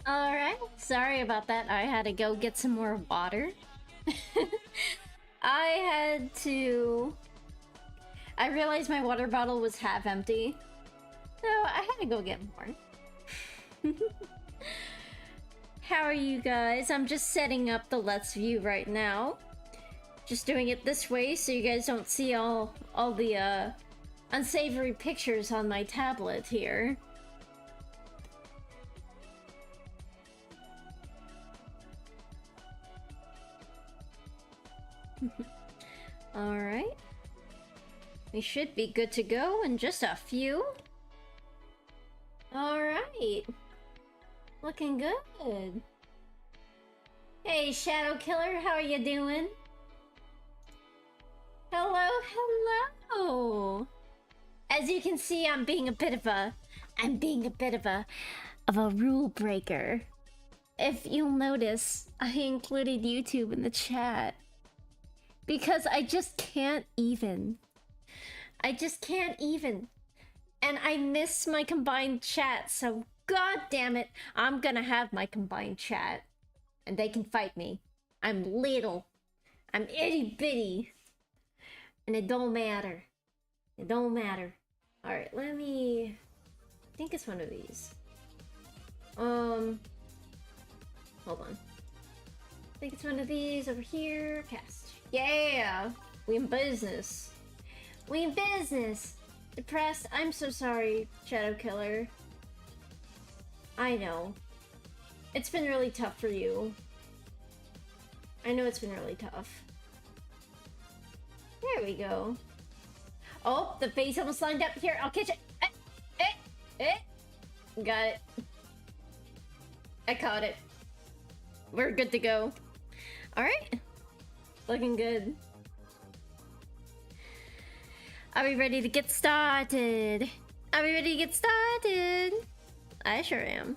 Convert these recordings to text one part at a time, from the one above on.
Alright, sorry about that. I had to go get some more water. I had to... I realized my water bottle was half empty. So I had to go get more. How are you guys? I'm just setting up the Let's View right now. Just doing it this way so you guys don't see all the unsavory pictures on my tablet here. Alright. We should be good to go in just a few. Alright. Looking good. Hey, Shadow Killer, how are you doing? Hello, hello! As you can see, I'm being a bit of a rule breaker. If you'll notice, I included YouTube in the chat. Because I just can't even. And I miss my combined chat, so god damn it, I'm gonna have my combined chat. And they can fight me. I'm little. I'm itty bitty. And it don't matter. It don't matter. Alright, let me... I think it's one of these. Hold on. I think it's one of these over here. Cast. Yeah! We in business. We in business! Depressed? I'm so sorry, Shadow Killer. I know. It's been really tough for you. I know it's been really tough. There we go. Oh, the face almost lined up. Here, I'll catch it. Got it. I caught it. We're good to go. Alright. Looking good. Are we ready to get started? Are we ready to get started? I sure am.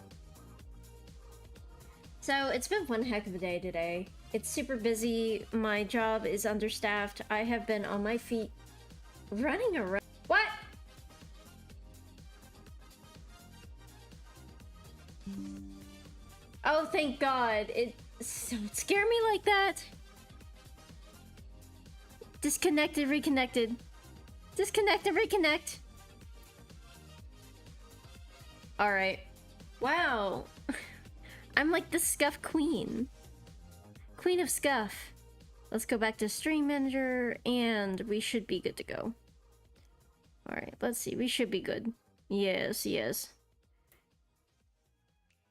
So, it's been one heck of a day today. It's super busy. My job is understaffed. I have been on my feet running around. What? Oh, thank God. Don't scare me like that. Disconnected, reconnected. Disconnect and reconnect. Alright. Wow. I'm like the Scuff Queen. Queen of Scuff. Let's go back to Stream Manager, and we should be good to go. Alright, let's see. We should be good. Yes, yes.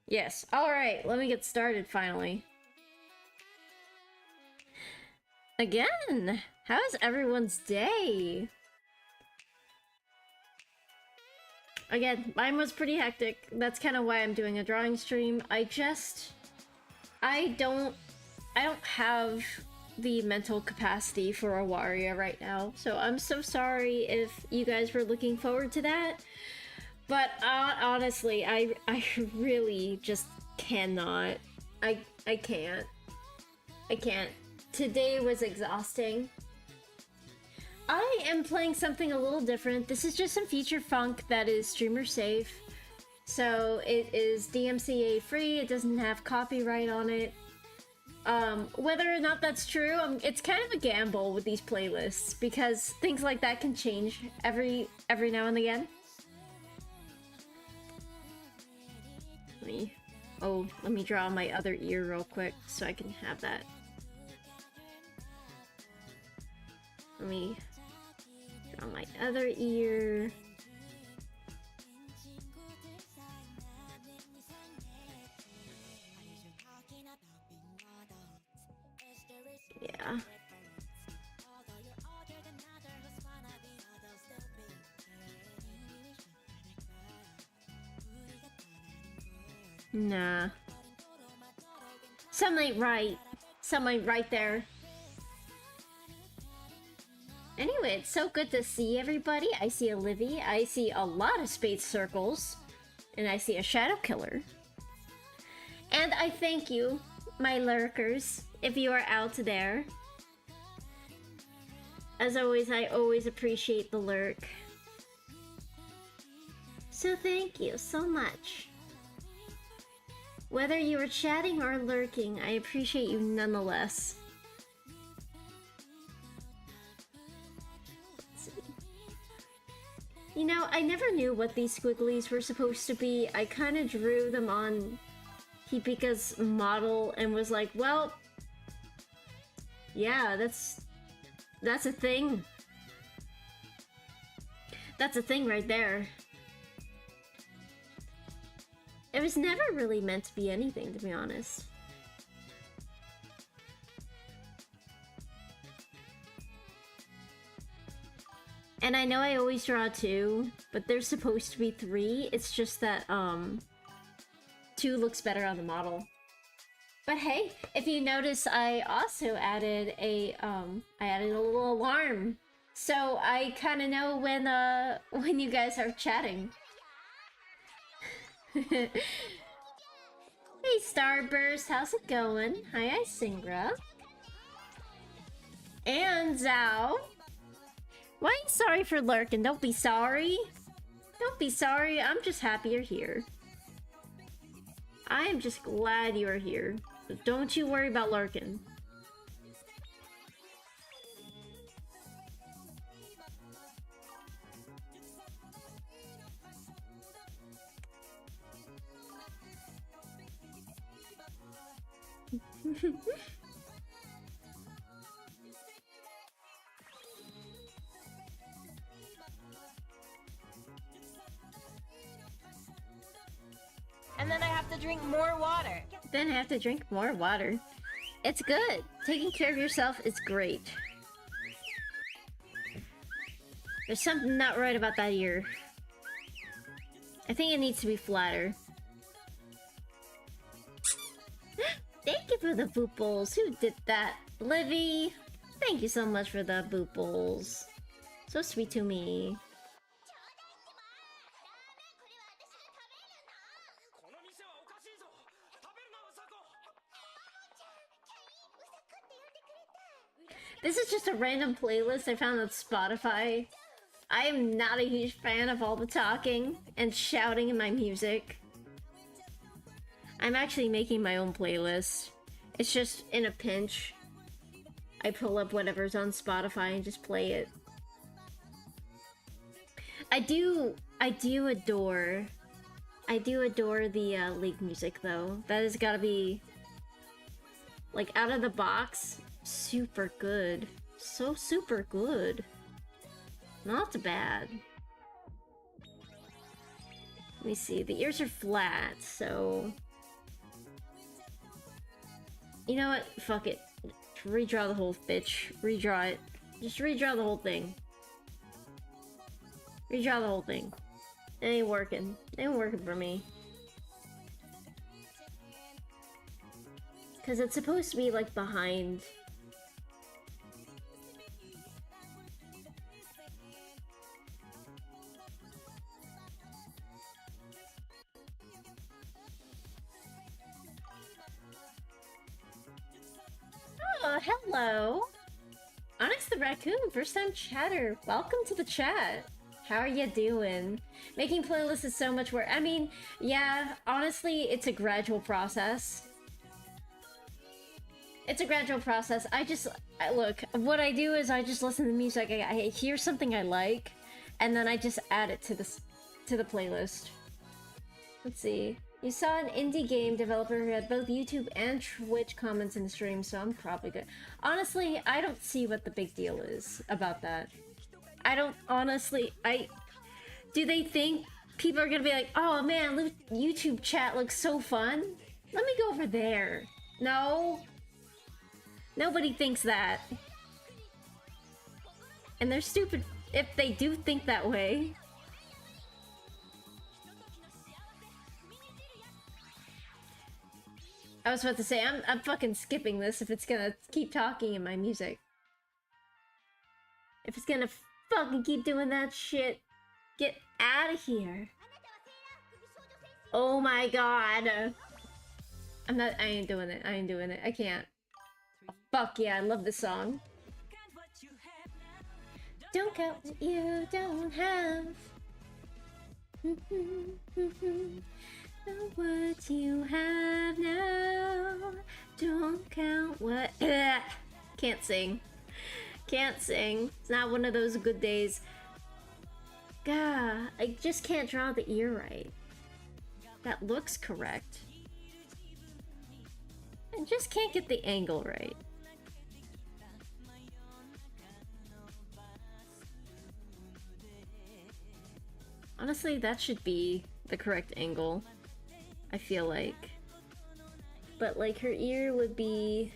Yes. Alright, let me get started finally. Again! How's everyone's day? Again, mine was pretty hectic. That's kind of why I'm doing a drawing stream. I don't have the mental capacity for a warrior right now. So I'm so sorry if you guys were looking forward to that. But honestly, I really just cannot. I can't. I can't. Today was exhausting. I am playing something a little different. This is just some feature funk that is streamer safe. So it is DMCA free. It doesn't have copyright on it. Whether or not that's true, it's kind of a gamble with these playlists because things like that can change every now and again. Let me draw my other ear real quick so I can have that. Let me draw my other ear. Yeah. Nah. Some ain't right. Some ain't right there. Anyway, it's so good to see everybody. I see Olivia. I see a lot of space circles. And I see a shadow killer. And I thank you, my lurkers, if you are out there. As always, I always appreciate the lurk. So thank you so much. Whether you were chatting or lurking, I appreciate you nonetheless. Let's see. You know, I never knew what these squigglies were supposed to be. I kind of drew them on Hipika's model and was like, well, yeah, that's a thing. That's a thing right there. It was never really meant to be anything, to be honest. And I know I always draw 2, but there's supposed to be 3. It's just that, 2 looks better on the model. But hey, if you notice, I also added a little alarm. So I kind of know when you guys are chatting. Hey Starburst, how's it going? Hi, Isingra. And Zhao. Why are you sorry for lurking? Don't be sorry. Don't be sorry, I'm just happy you're here. I am just glad you are here. So don't you worry about lurking. And then I have to drink more water. Then I have to drink more water. It's good. Taking care of yourself is great. There's something not right about that ear. I think it needs to be flatter. Thank you for the booples. Who did that? Livy! Thank you so much for the booples. So sweet to me. This is just a random playlist I found on Spotify. I am not a huge fan of all the talking and shouting in my music. I'm actually making my own playlist. It's just in a pinch. I pull up whatever's on Spotify and just play it. I do adore the League music though. That has gotta be, like, out of the box, super good. So super good. Not bad. Let me see, the ears are flat, so... You know what? Fuck it. Redraw the whole bitch. Redraw it. Just redraw the whole thing. Redraw the whole thing. It ain't working. It ain't working for me. Because it's supposed to be, like, behind. Oh, hello! Onyx the Raccoon, first time chatter. Welcome to the chat. How are you doing? Making playlists is so much work. I mean, yeah, honestly, it's a gradual process. It's a gradual process. Look, what I do is I just listen to music. I hear something I like, and then I just add it to the playlist. Let's see. You saw an indie game developer who had both YouTube and Twitch comments in the stream, so I'm probably good. Honestly, I don't see what the big deal is about that. I don't, honestly, do they think people are gonna be like, oh man, YouTube chat looks so fun? Let me go over there. No. Nobody thinks that. And they're stupid if they do think that way. I was about to say, I'm fucking skipping this if it's gonna keep talking in my music. If it's gonna fucking keep doing that shit, get out of here. Oh my god. I ain't doing it. I ain't doing it. I can't. Oh, fuck yeah, I love this song. Don't count what you don't have. What you have now, don't count what. Can't sing. Can't sing. It's not one of those good days. Gah, I just can't draw the ear right. That looks correct. I just can't get the angle right. Honestly, that should be the correct angle, I feel like. But like her ear would be...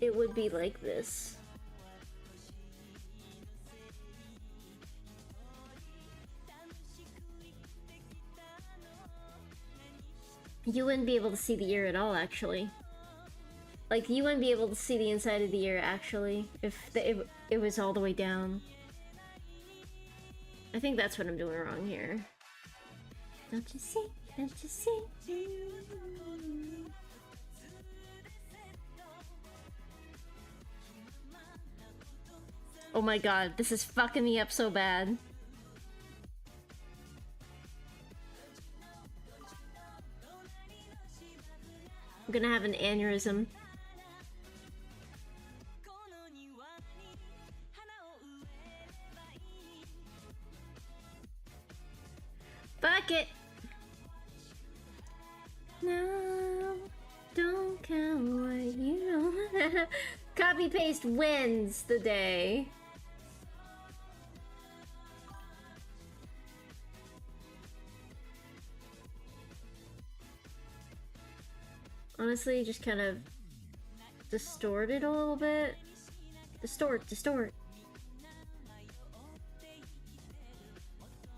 It would be like this. You wouldn't be able to see the ear at all, actually. Like, you wouldn't be able to see the inside of the ear, actually, if it was all the way down. I think that's what I'm doing wrong here. Don't you see? Don't you see? Oh my god, this is fucking me up so bad. I'm gonna have an aneurysm. Fuck it! No, don't count what you don't. Copy paste wins the day. Honestly, just kind of distort it a little bit. Distort.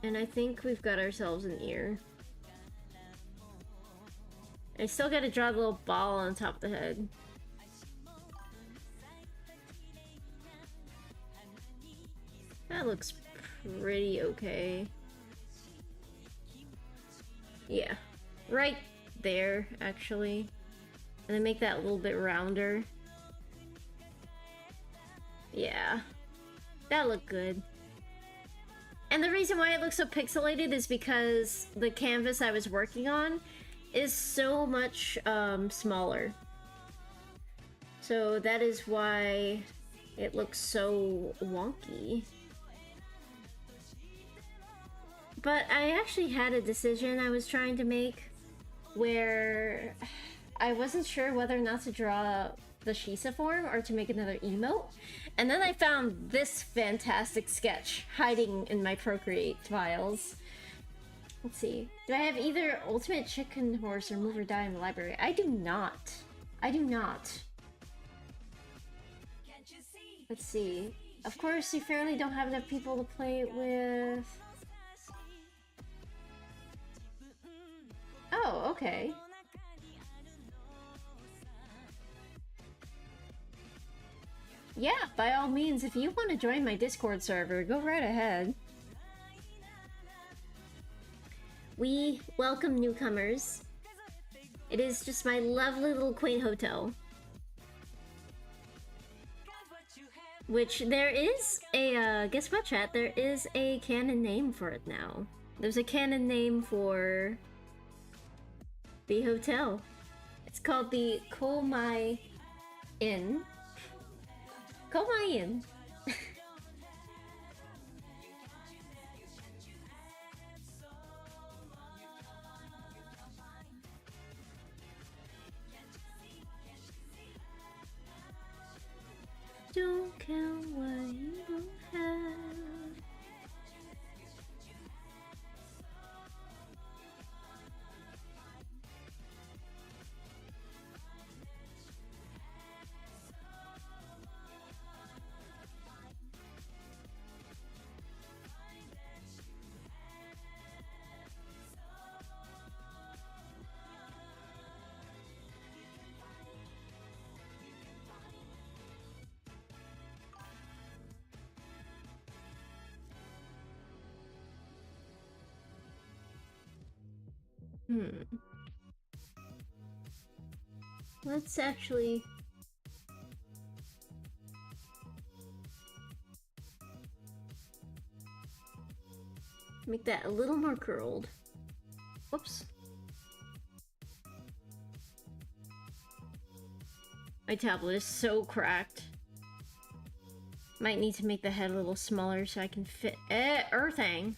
And I think we've got ourselves an ear. I still gotta draw the little ball on top of the head. That looks pretty okay. Yeah, right there, actually. And then make that a little bit rounder. Yeah, that looked good. And the reason why it looks so pixelated is because the canvas I was working on is so much smaller. So that is why it looks so wonky. But I actually had a decision I was trying to make where I wasn't sure whether or not to draw the Shisa form or to make another emote. And then I found this fantastic sketch hiding in my Procreate files. Let's see. Do I have either Ultimate Chicken Horse or Move or Die in the library? I do not. I do not. Let's see. Of course, you fairly don't have enough people to play it with. Oh, okay. Yeah, by all means, if you want to join my Discord server, go right ahead. We welcome newcomers. It is just my lovely little quaint hotel. Which there is a, guess what chat? There is a canon name for it now. There's a canon name for the hotel. It's called the Komai Inn. Komai Inn. Don't count what you don't have. Let's actually... Make that a little more curled. Whoops. My tablet is so cracked. Might need to make the head a little smaller so I can fit earthing.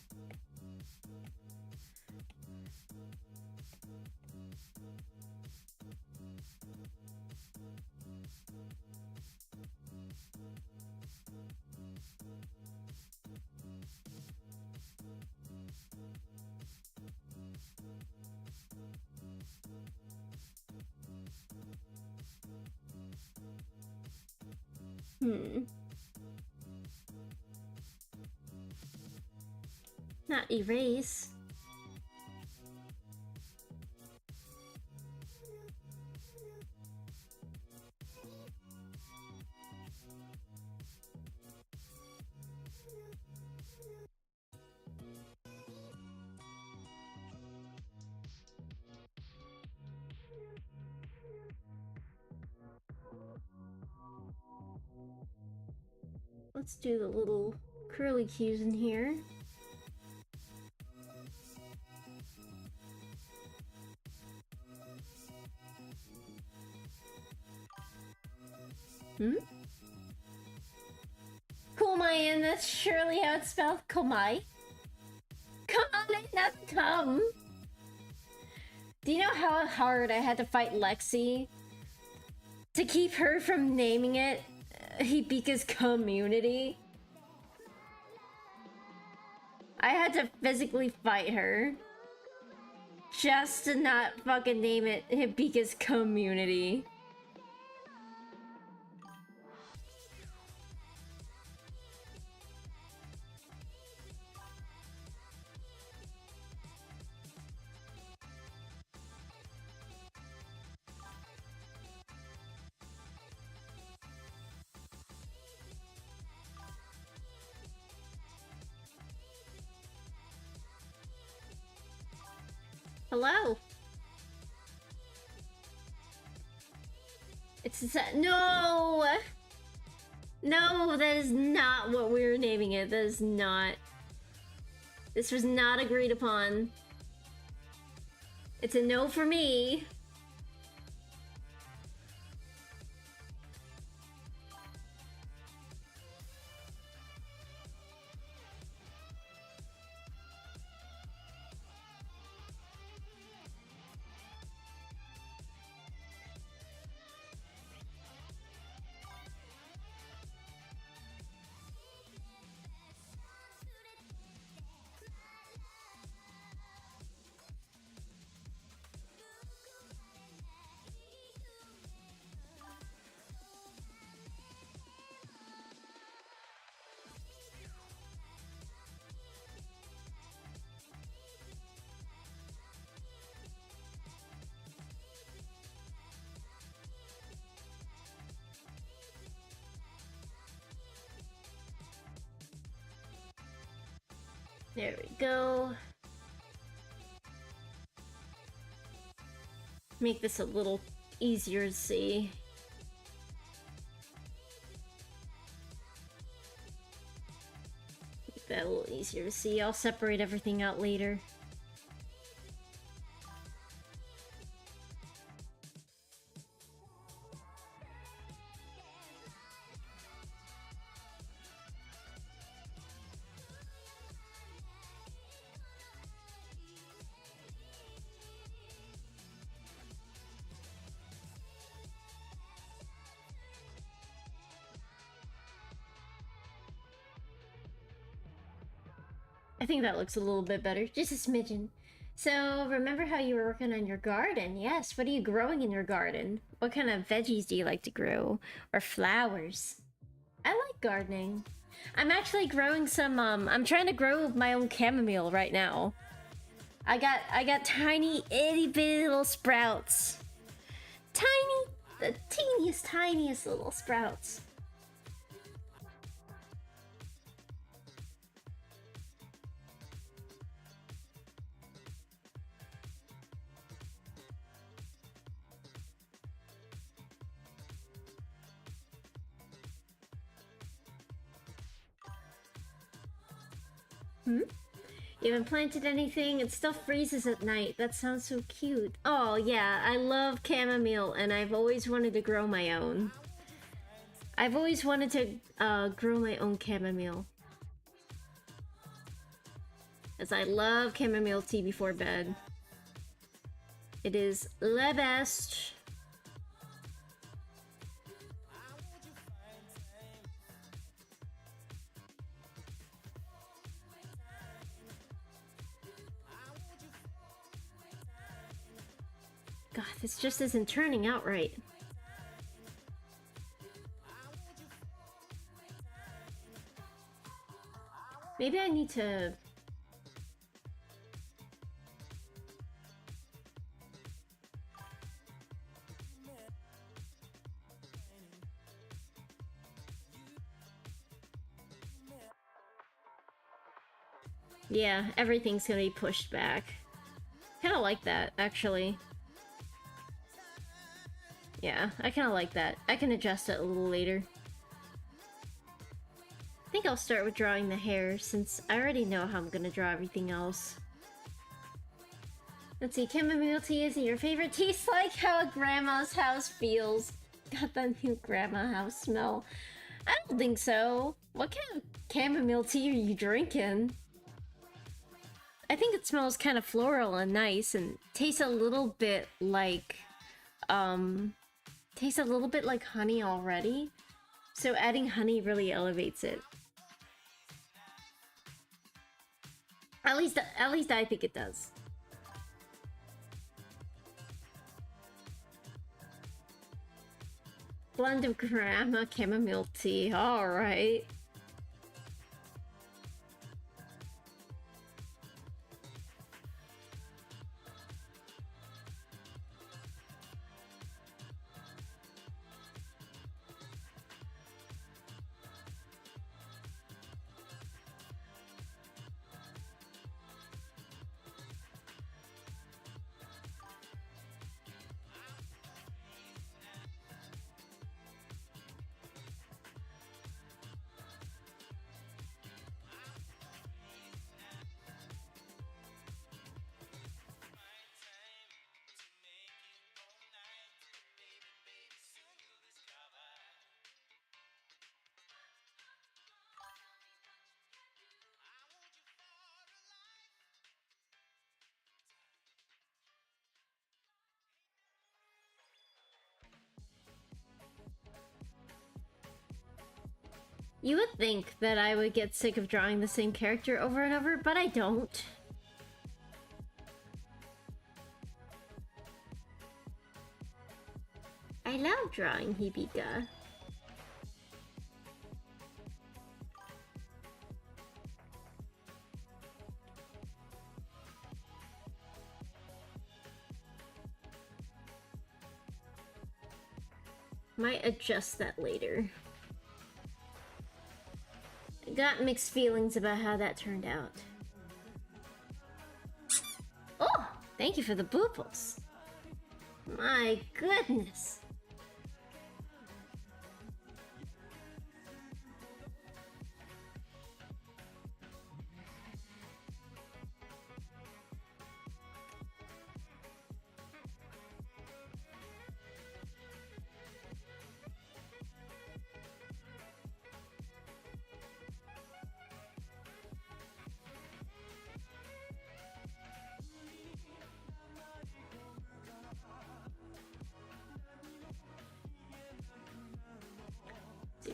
Not erase. Let's do the little curly cues in here. Kumayan, that's surely how it's spelled. Komai. Come on, not come. Do you know how hard I had to fight Lexi to keep her from naming it Hibika's community? I had to physically fight her just to not fucking name it Hibika's community. Hello? No! No, that is not what we were naming it. That is not. This was not agreed upon. It's a no for me. There we go. Make this a little easier to see. Make that a little easier to see. I'll separate everything out later. I think that looks a little bit better, just a smidgen. So, remember how you were working on your garden? Yes, what are you growing in your garden? What kind of veggies do you like to grow? Or flowers? I like gardening. I'm actually growing some, I'm trying to grow my own chamomile right now. I got tiny, itty bitty little sprouts. Tiny, the tiniest little sprouts. You haven't planted anything? It still freezes at night. That sounds so cute. Oh yeah, I love chamomile and I've always wanted to grow my own. I've always wanted to grow my own chamomile. As I love chamomile tea before bed. It is the best. God, this just isn't turning out right. Maybe I need to... Yeah, everything's gonna be pushed back. Kinda like that, actually. Yeah, I kinda like that. I can adjust it a little later. I think I'll start with drawing the hair, since I already know how I'm gonna draw everything else. Let's see, chamomile tea isn't your favorite? Tastes like how a grandma's house feels. Got that new grandma house smell. I don't think so. What kind of chamomile tea are you drinking? I think it smells kind of floral and nice and tastes a little bit like, tastes a little bit like honey already. So adding honey really elevates it. At least I think it does. Blend of grandma chamomile tea. All right. You would think that I would get sick of drawing the same character over and over, but I don't. I love drawing Hibika. Might adjust that later. Got mixed feelings about how that turned out. Oh, thank you for the booples. My goodness.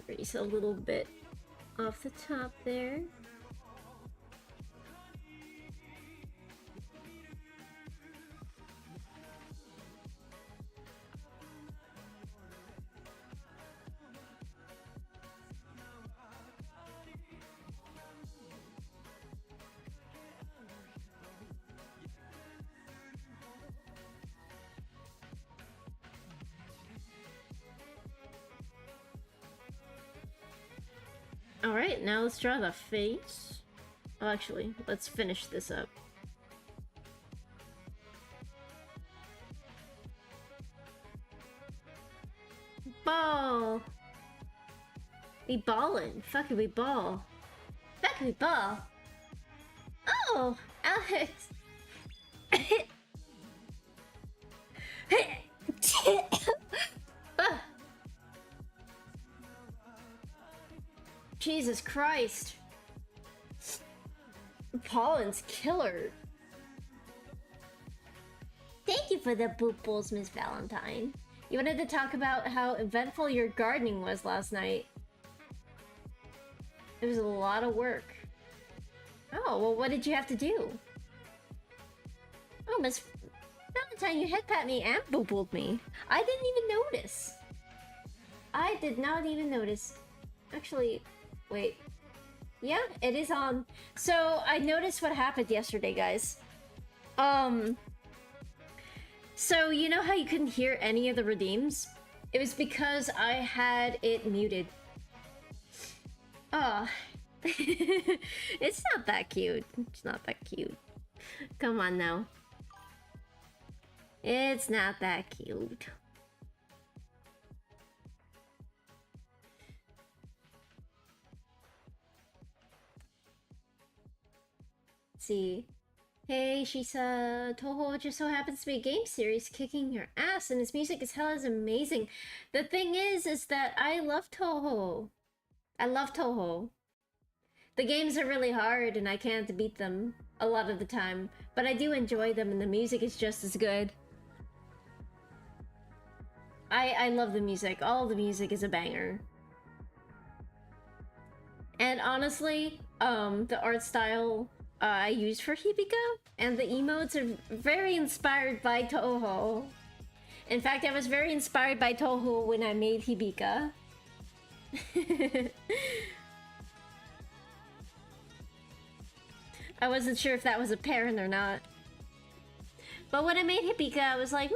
Erase a little bit off the top there. Alright, now let's draw the face. Oh, actually, let's finish this up. Ball! We ballin'. Fuck it, we ball. Fuck it, we ball. Oh, Alex. Ah, Jesus Christ. Pollen's killer. Thank you for the booples, Miss Valentine. You wanted to talk about how eventful your gardening was last night. It was a lot of work. Oh, well, what did you have to do? Oh, Miss Valentine, you head pat me and boopled me. I didn't even notice. I did not even notice. Actually, wait. Yeah, it is on. So, I noticed what happened yesterday, guys. So you know how you couldn't hear any of the redeems? It was because I had it muted. Oh. It's not that cute. It's not that cute. Come on now. It's not that cute. Let's see. Hey, Shisa. Toho just so happens to be a game series kicking your ass, and his music is hell is amazing. The thing is that I love Toho. I love Toho. The games are really hard, and I can't beat them a lot of the time, but I do enjoy them, and the music is just as good. I love the music. All the music is a banger. And honestly, the art style I use for Hibika and the emotes are very inspired by Toho. In fact, I was very inspired by Toho when I made Hibika. I wasn't sure if that was apparent or not. But when I made Hibika, I was like,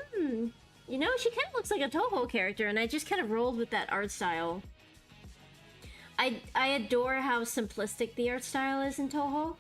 you know, she kind of looks like a Toho character, and I just kind of rolled with that art style. I adore how simplistic the art style is in Toho.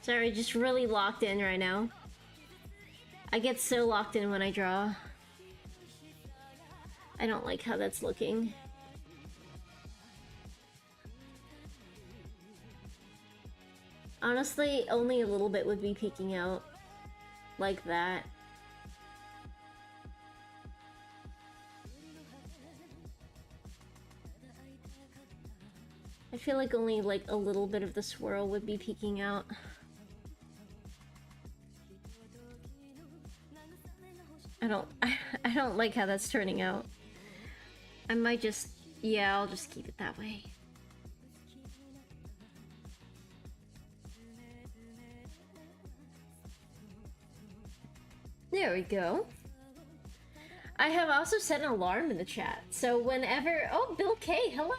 Sorry, just really locked in right now. I get so locked in when I draw. I don't like how that's looking. Honestly, only a little bit would be peeking out. Like that. I feel like only like a little bit of the swirl would be peeking out. I don't like how that's turning out. I might just, yeah, I'll just keep it that way. There we go. I have also set an alarm in the chat, so whenever... Oh, Bill K, hello!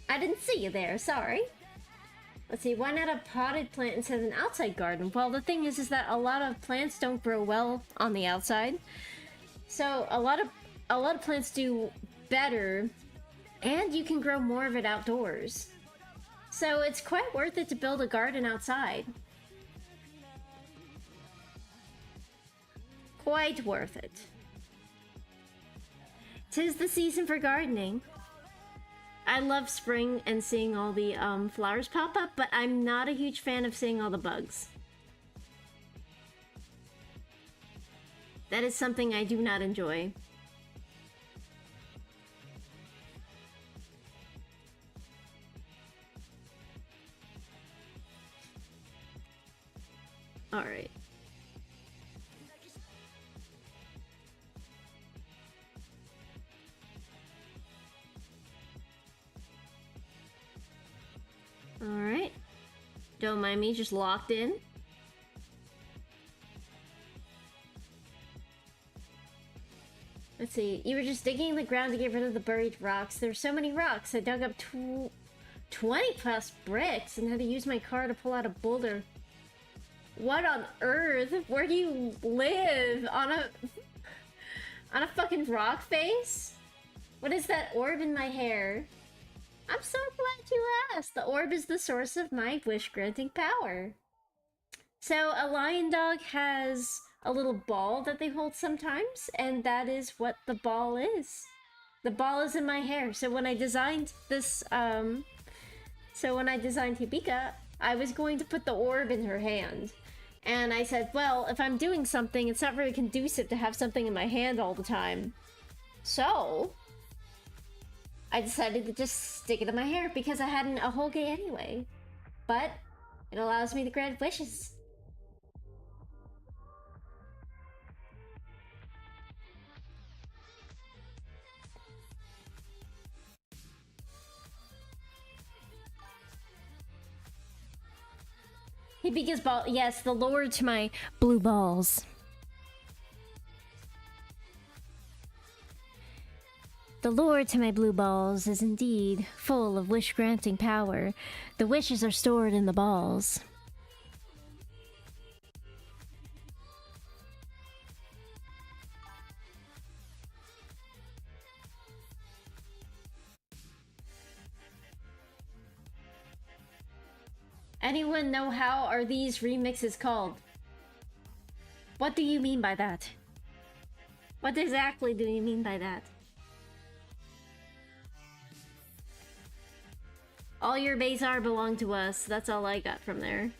I didn't see you there, sorry. Let's see, why not a potted plant instead of an outside garden? Well, the thing is that a lot of plants don't grow well on the outside. So a lot of plants do better, and you can grow more of it outdoors. So it's quite worth it to build a garden outside. Quite worth it. 'Tis the season for gardening. I love spring and seeing all the flowers pop up, but I'm not a huge fan of seeing all the bugs. That is something I do not enjoy. Alright. Alright. Don't mind me, just locked in. Let's see. You were just digging the ground to get rid of the buried rocks. There were so many rocks. I dug up 20 plus bricks and had to use my car to pull out a boulder. What on earth? Where do you live? On a fucking rock face? What is that orb in my hair? I'm so glad you asked. The orb is the source of my wish-granting power. So a lion dog has a little ball that they hold sometimes, and that is what the ball is. The ball is in my hair. So when I designed this, Hibika, I was going to put the orb in her hand. And I said, well, if I'm doing something, it's not very conducive to have something in my hand all the time. So I decided to just stick it in my hair because I had an ahoge anyway. But it allows me to grant wishes. Hibika's ball, yes, the lord to my blue balls. The lore to my blue balls is indeed full of wish-granting power. The wishes are stored in the balls. Anyone know how are these remixes called? What do you mean by that? What exactly do you mean by that? All your Bazar belong to us. That's all I got from there.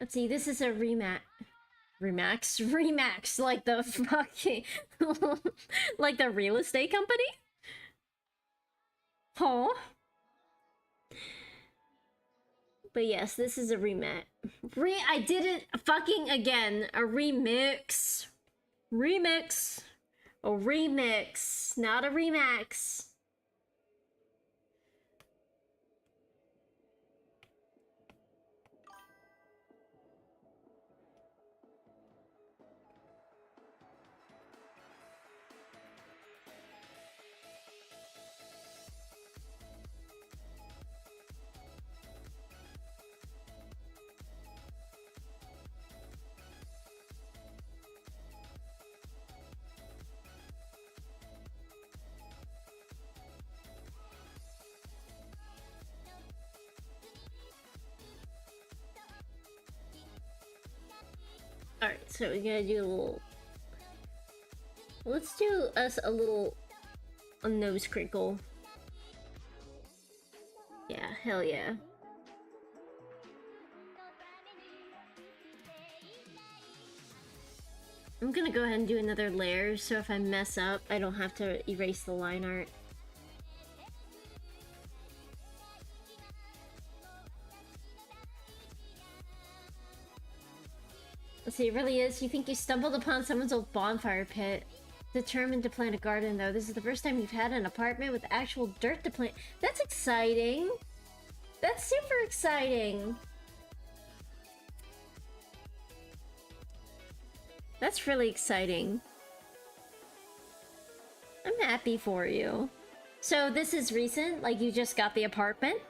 Let's see, this is a Remax, like the fucking, like the real estate company? Huh? But yes, this is a remix. I did it fucking again. A remix. Remix. A remix, not a remax. Alright, so we gotta do a little... Let's do us a little... a nose crinkle. Yeah, hell yeah. I'm gonna go ahead and do another layer, so if I mess up, I don't have to erase the line art. Let's see, it really is. You think you stumbled upon someone's old bonfire pit. Determined to plant a garden, though. This is the first time you've had an apartment with actual dirt to plant. That's exciting! That's super exciting! That's really exciting. I'm happy for you. So this is recent? Like you just got the apartment?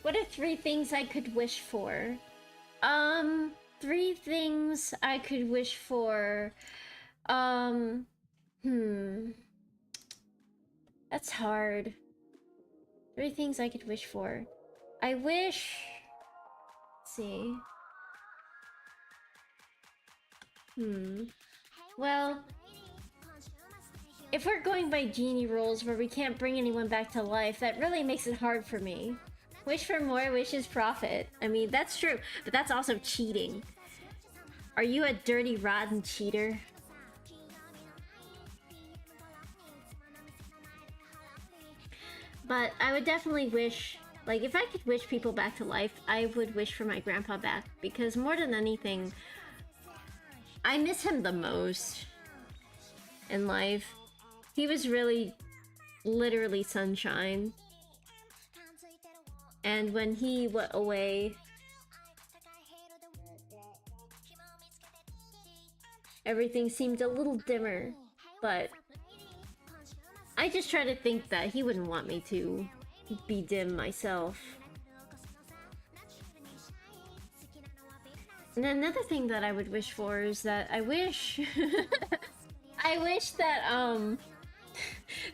What are 3 things I could wish for? 3 things I could wish for. That's hard. 3 things I could wish for. I wish... Let's see. Well... If we're going by genie rules where we can't bring anyone back to life, that really makes it hard for me. Wish for more wishes profit. I mean, that's true, but that's also cheating. Are you a dirty, rotten cheater? But I would definitely wish, like, if I could wish people back to life, I would wish for my grandpa back. Because more than anything, I miss him the most in life. He was really, literally sunshine. And when he went away, everything seemed a little dimmer. But I just try to think that he wouldn't want me to be dim myself. And another thing that I would wish for is that I wish... I wish that,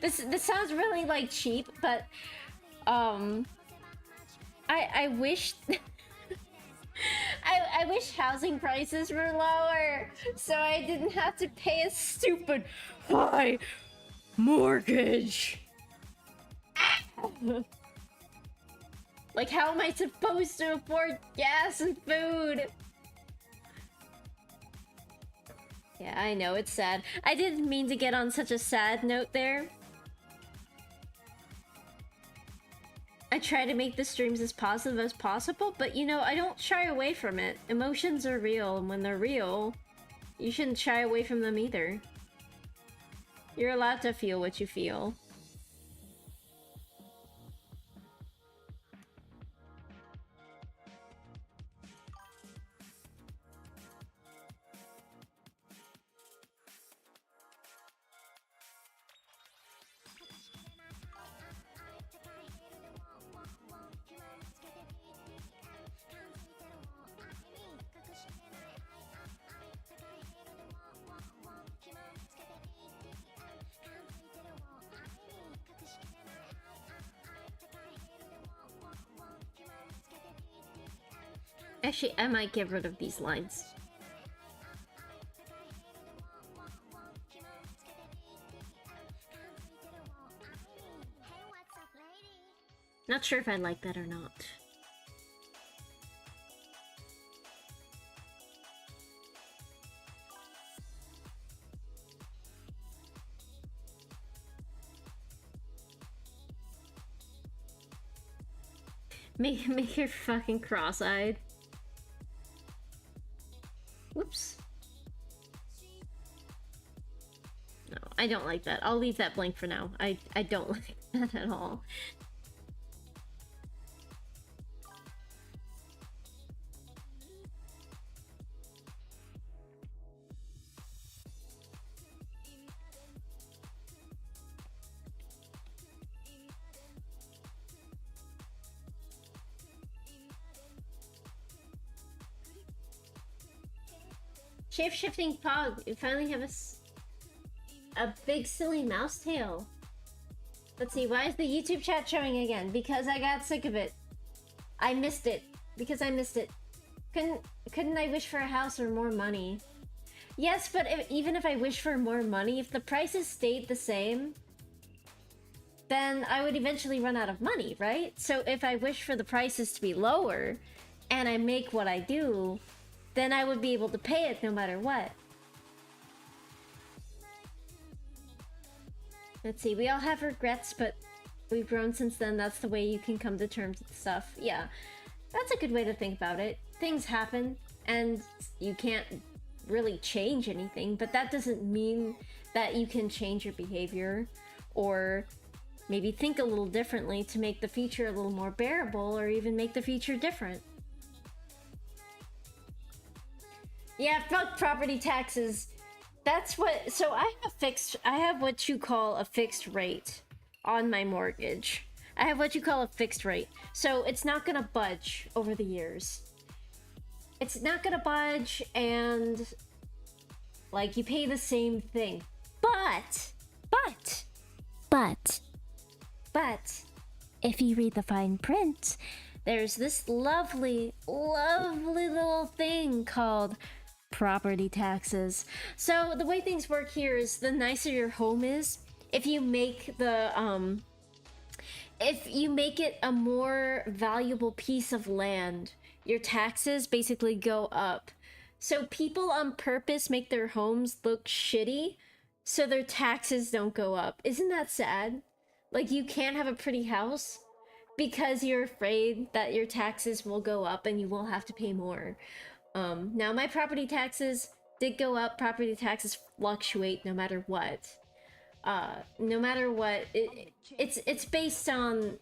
this sounds really, like, cheap, but, I wish... I wish housing prices were lower, so I didn't have to pay a stupid high mortgage. Like, how am I supposed to afford gas and food? Yeah, I know, it's sad. I didn't mean to get on such a sad note there. I try to make the streams as positive as possible, but you know, I don't shy away from it. Emotions are real, and when they're real, you shouldn't shy away from them either. You're allowed to feel what you feel. Actually, I might get rid of these lines. Not sure if I like that or not. Make her fucking cross-eyed. Whoops. No, I don't like that. I'll leave that blank for now. I don't like that at all. Shape-shifting pog, you finally have a big silly mouse tail. Let's see, why is the YouTube chat showing again? Because I got sick of it. I missed it. Because I missed it. Couldn't I wish for a house or more money? Yes, but even if I wish for more money, if the prices stayed the same, then I would eventually run out of money, right? So if I wish for the prices to be lower, and I make what I do, then I would be able to pay it no matter what. Let's see, we all have regrets, but we've grown since then. That's the way you can come to terms with stuff. Yeah, that's a good way to think about it. Things happen, and you can't really change anything, but that doesn't mean that you can change your behavior, or maybe think a little differently to make the future a little more bearable, or even make the future different. Yeah, fuck property taxes. That's what, so I have what you call a fixed rate on my mortgage. I have what you call a fixed rate. So it's not gonna budge over the years. It's not gonna budge, and like you pay the same thing. But if you read the fine print, there's this lovely little thing called property taxes. So the way things work here is the nicer your home is, if you make it a more valuable piece of land, your taxes basically go up. So people on purpose make their homes look shitty so their taxes don't go up. Isn't that sad? Like, you can't have a pretty house because you're afraid that your taxes will go up and you will have to pay more. Now my property taxes did go up. Property taxes fluctuate no matter what. It's based on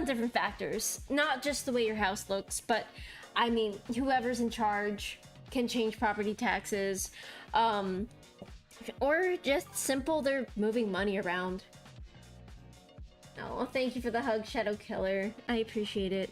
different factors, not just the way your house looks, but I mean, whoever's in charge can change property taxes, or just simple, they're moving money around. Oh, well, thank you for the hug, Shadow Killer. I appreciate it.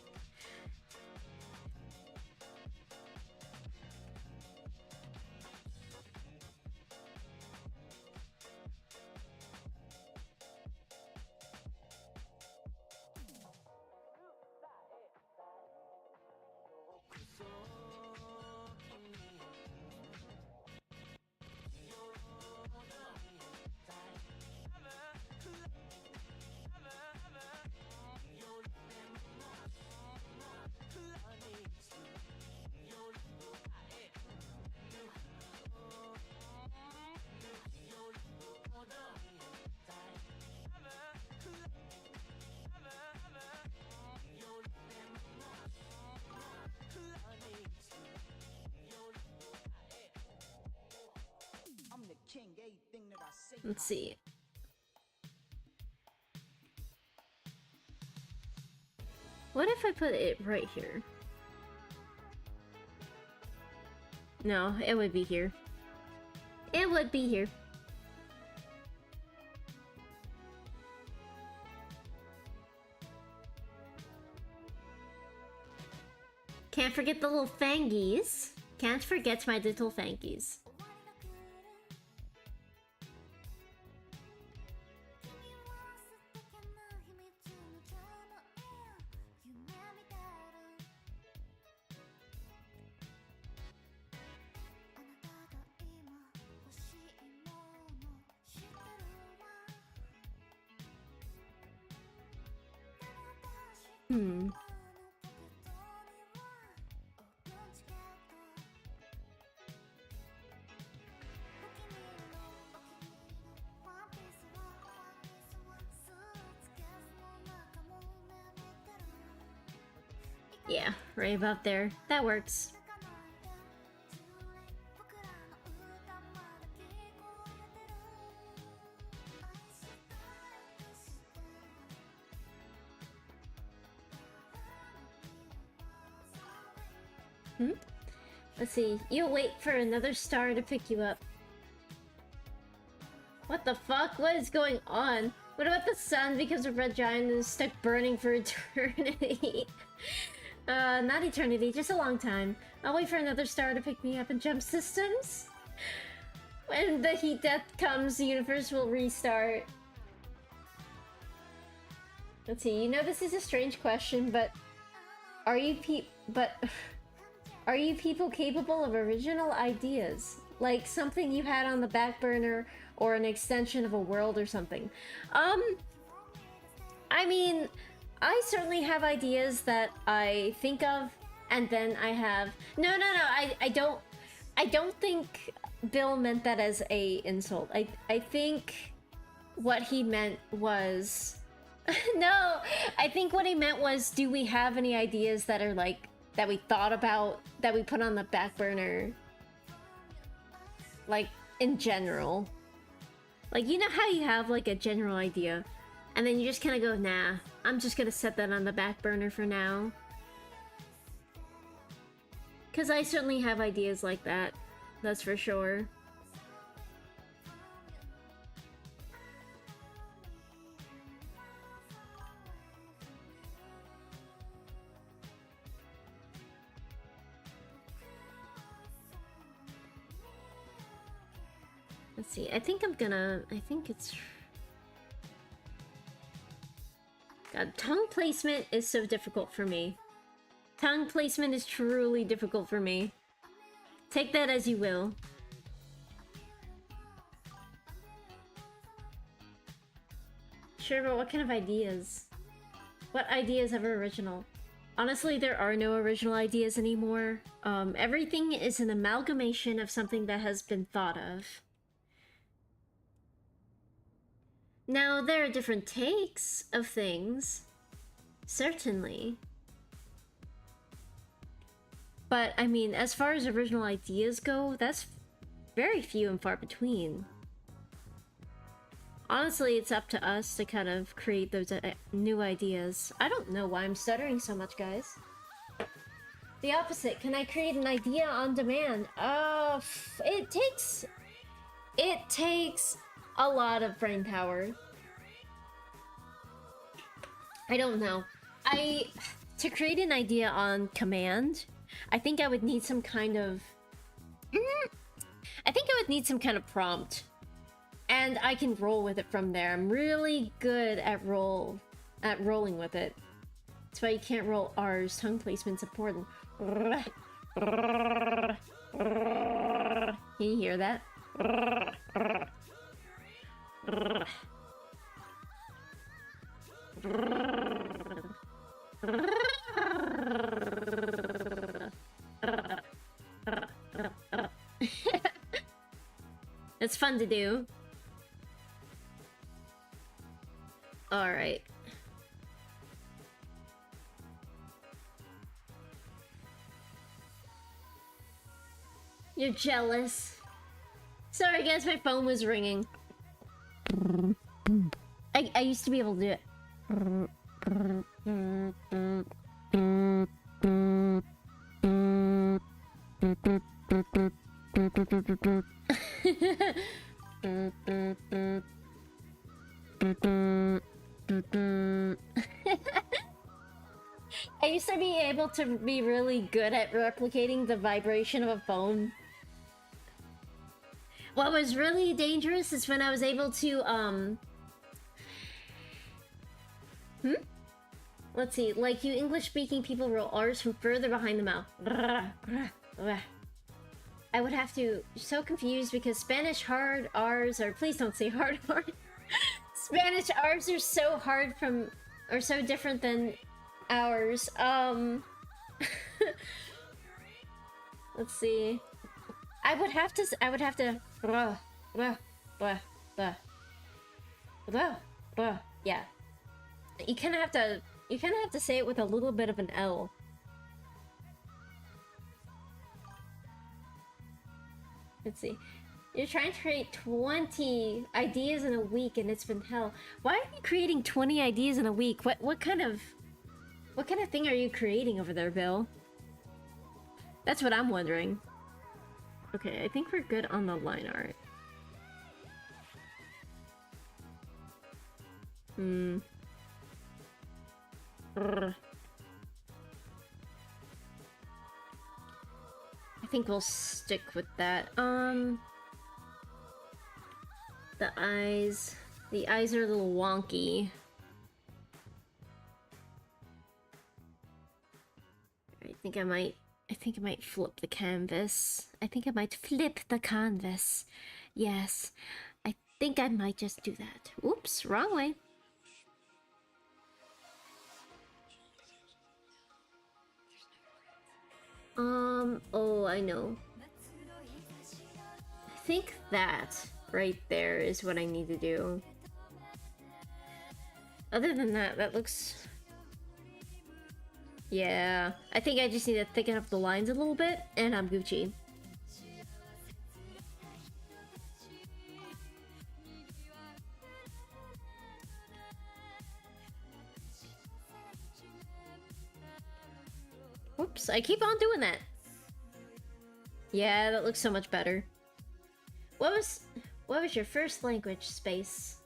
Let's see. What if I put it right here? No, it would be here. It would be here. Can't forget the little fangies. Can't forget my little fangies. Yeah, right about there. That works. Let's see. You'll wait for another star to pick you up. What the fuck? What is going on? What about the sun because of Red Giant is stuck burning for eternity? Not eternity, just a long time. I'll wait for another star to pick me up and jump systems. When the heat death comes, the universe will restart. Let's see, you know this is a strange question, but are you people capable of original ideas? Like something you had on the back burner or an extension of a world or something? I mean, I certainly have ideas that I think of, and then I have... No, I don't think Bill meant that as a insult. I think what he meant was... No, I think what he meant was, do we have any ideas that are like, that we thought about, that we put on the back burner? Like, in general. Like, you know how you have like a general idea, and then you just kind of go, nah, I'm just gonna set that on the back burner for now. Because I certainly have ideas like that, that's for sure. Let's see. I think it's... God, tongue placement is so difficult for me. Tongue placement is truly difficult for me. Take that as you will. Sure, but what kind of ideas? What ideas are original? Honestly, there are no original ideas anymore. Everything is an amalgamation of something that has been thought of. Now, there are different takes of things. Certainly. But, I mean, as far as original ideas go, that's very few and far between. Honestly, it's up to us to kind of create those new ideas. I don't know why I'm stuttering so much, guys. The opposite. Can I create an idea on demand? It takes a lot of brain power. I don't know. To create an idea on command, I think I would need some kind of... I think I would need some kind of prompt. And I can roll with it from there. I'm really good at rolling with it. That's why you can't roll R's. Tongue placement's important. Can you hear that? It's fun to do. Alright. You're jealous. Sorry guys, my phone was ringing. I used to be able to do it. I used to be able to be really good at replicating the vibration of a phone. What was really dangerous is when I was able to, Let's see, like you English-speaking people roll R's from further behind the mouth. I would have to... So confused because Spanish hard R's are... Please don't say hard R. Spanish R's are so hard from... Or so different than ours. Let's see. I would have to... Yeah. You kind of have to... You kind of have to say it with a little bit of an L. Let's see. You're trying to create 20 ideas in a week and it's been hell. Why are you creating 20 ideas in a week? What kind of thing are you creating over there, Bill? That's what I'm wondering. Okay, I think we're good on the line art. I think we'll stick with that. The eyes. The eyes are a little wonky. I think I might flip the canvas. I think I might flip the canvas. Yes. I think I might just do that. Oops, wrong way. Oh, I know. I think that right there is what I need to do. Other than that, that looks... Yeah, I think I just need to thicken up the lines a little bit, and I'm Gucci. Whoops, I keep on doing that. Yeah, that looks so much better. What was your first language, Space?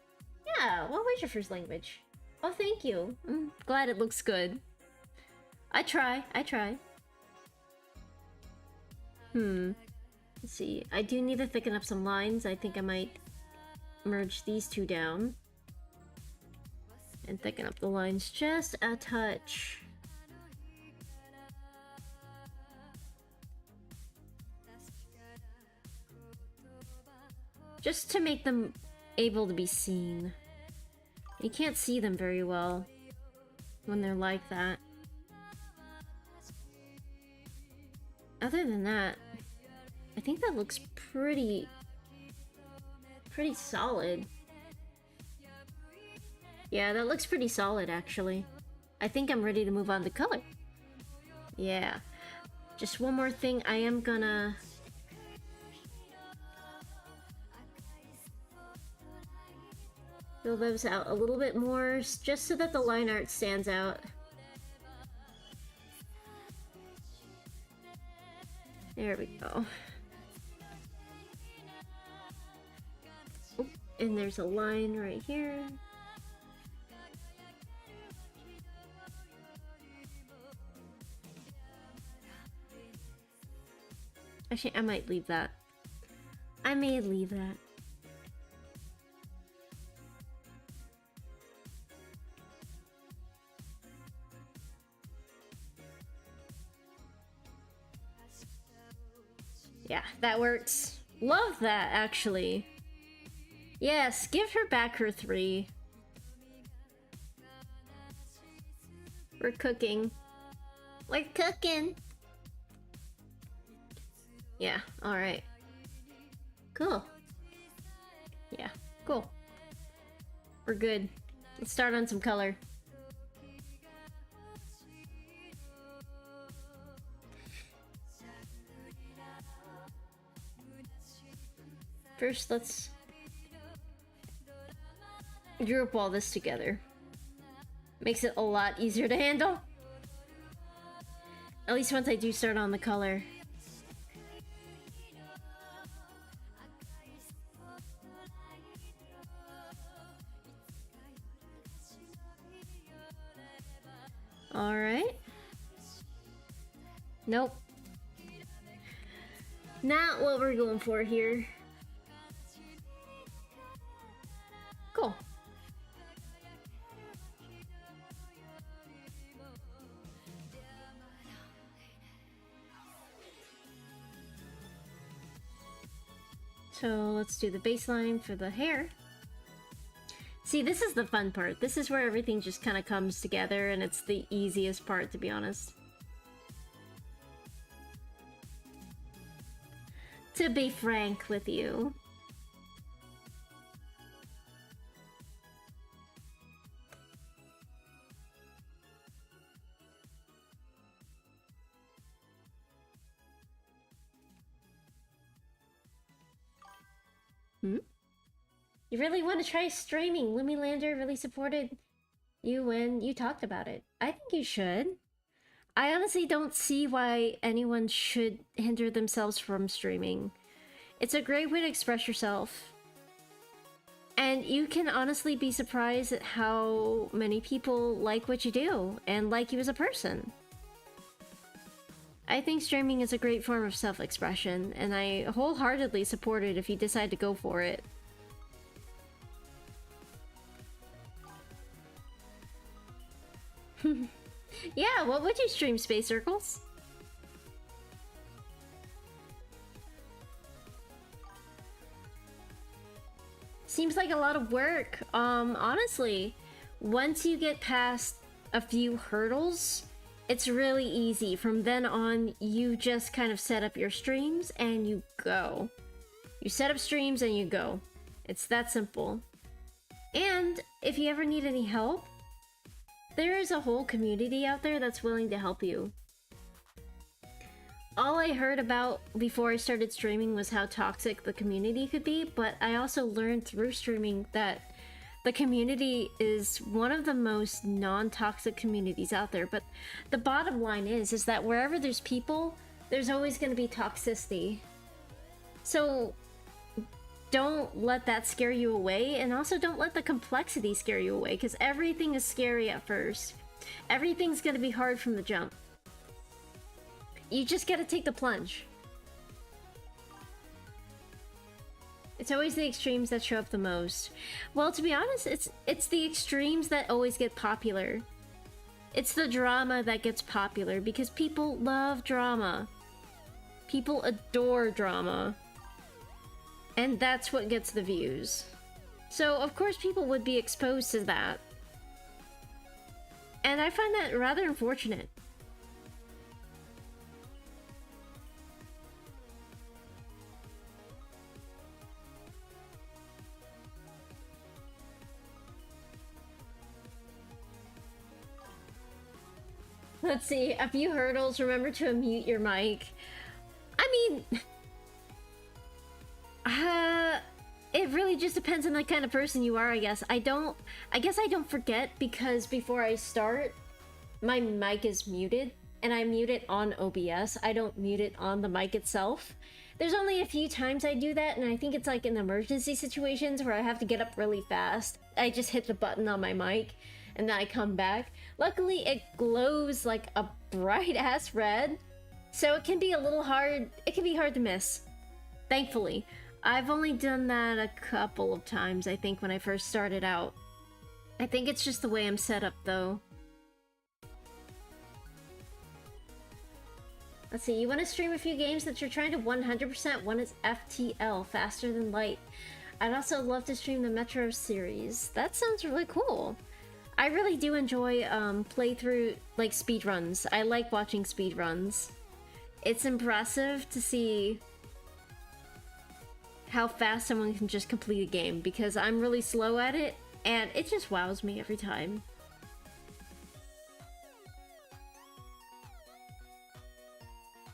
Yeah, what was your first language? Oh, thank you. I'm glad it looks good. I try. Let's see. I do need to thicken up some lines. I think I might merge these two down and thicken up the lines just a touch. Just to make them able to be seen. You can't see them very well when they're like that. Other than that, I think that looks pretty solid. Yeah, that looks pretty solid actually. I think I'm ready to move on to color. Yeah. Just one more thing. I am gonna fill those out a little bit more just so that the line art stands out. There we go. Oh, and there's a line right here. Actually, I might leave that. I may leave that. Yeah, that works. Love that, actually. Yes, give her back her 3. We're cooking. We're cooking. Yeah, alright. Cool. Yeah, cool. We're good. Let's start on some color. First, let's group all this together. Makes it a lot easier to handle. At least once I do start on the color. Alright. Nope. Not what we're going for here. Cool. So let's do the baseline for the hair. See, this is the fun part. This is where everything just kind of comes together, and it's the easiest part, to be honest. To be frank with you. You really want to try streaming? Lummilander really supported you when you talked about it. I think you should. I honestly don't see why anyone should hinder themselves from streaming. It's a great way to express yourself. And you can honestly be surprised at how many people like what you do and like you as a person. I think streaming is a great form of self-expression, and I wholeheartedly support it if you decide to go for it. Yeah, what would you stream, Space Circles? Seems like a lot of work. Honestly, once you get past a few hurdles, it's really easy. From then on, you just kind of set up your streams and you go. You set up streams and you go. It's that simple. And if you ever need any help, there is a whole community out there that's willing to help you. All I heard about before I started streaming was how toxic the community could be, but I also learned through streaming that the community is one of the most non-toxic communities out there. But the bottom line is that wherever there's people, there's always going to be toxicity. So don't let that scare you away, and also don't let the complexity scare you away, because everything is scary at first. Everything's going to be hard from the jump. You just gotta take the plunge. It's always the extremes that show up the most. Well, to be honest, it's the extremes that always get popular. It's the drama that gets popular because people love drama. People adore drama. And that's what gets the views. So, of course, people would be exposed to that. And I find that rather unfortunate. Let's see, a few hurdles, remember to unmute your mic. I mean... it really just depends on the kind of person you are, I guess. I guess I don't forget because before I start, my mic is muted. And I mute it on OBS. I don't mute it on the mic itself. There's only a few times I do that, and I think it's like in emergency situations where I have to get up really fast. I just hit the button on my mic, and then I come back. Luckily, it glows like a bright-ass red, so it can be a little hard. It can be hard to miss. Thankfully. I've only done that a couple of times, I think, when I first started out. I think it's just the way I'm set up, though. Let's see, you want to stream a few games that you're trying to 100%? One is FTL, Faster Than Light. I'd also love to stream the Metro series. That sounds really cool. I really do enjoy playthrough, like, speedruns. I like watching speedruns. It's impressive to see how fast someone can just complete a game, because I'm really slow at it, and it just wows me every time.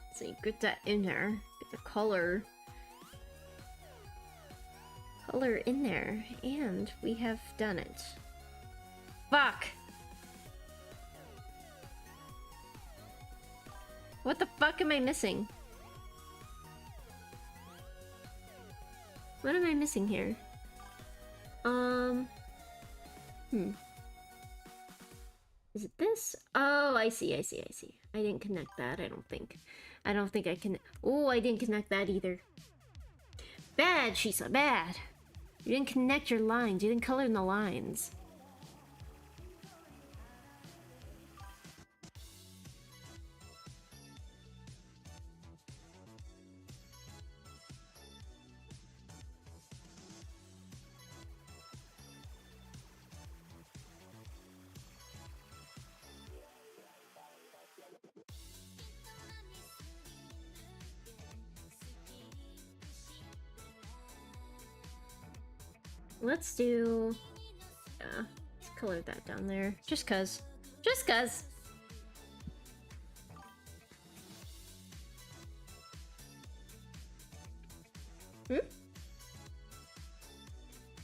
Let's see, get that in there. Get the color in there, and we have done it. Fuck! What the fuck am I missing? What am I missing here? Is it this? Oh, I see. I didn't connect that, I don't think. I don't think I can. Oh, I didn't connect that either. Bad, Shisa, bad. You didn't connect your lines. You didn't color in the lines. Let's do... yeah, let's color that down there. Just cuz. Just cuz! A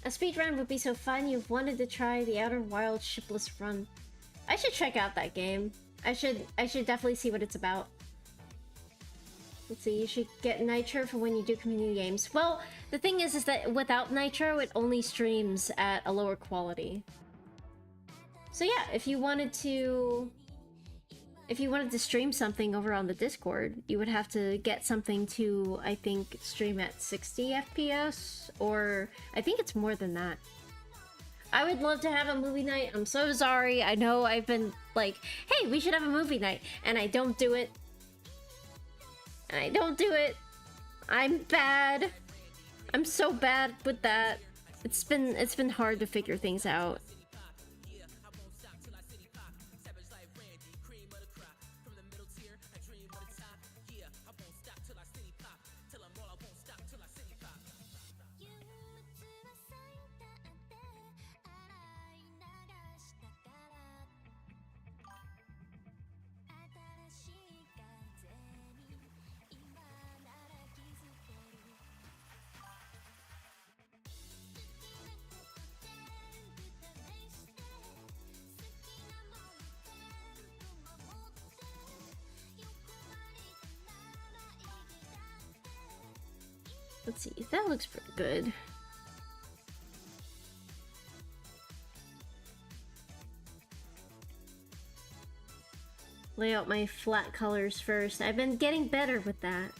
speedrun would be so fun. You've wanted to try the Outer Wild shipless run. I should check out that game. I should definitely see what it's about. Let's see, you should get Nitro for when you do community games. Well, the thing is that without Nitro, it only streams at a lower quality. So yeah, if you wanted to stream something over on the Discord, you would have to get something to, I think, stream at 60 FPS, or I think it's more than that. I would love to have a movie night. I'm so sorry. I know I've been like, hey, we should have a movie night, and I don't do it. I'm bad. I'm so bad with that. It's been hard to figure things out. Let's see, that looks pretty good. Lay out my flat colors first. I've been getting better with that.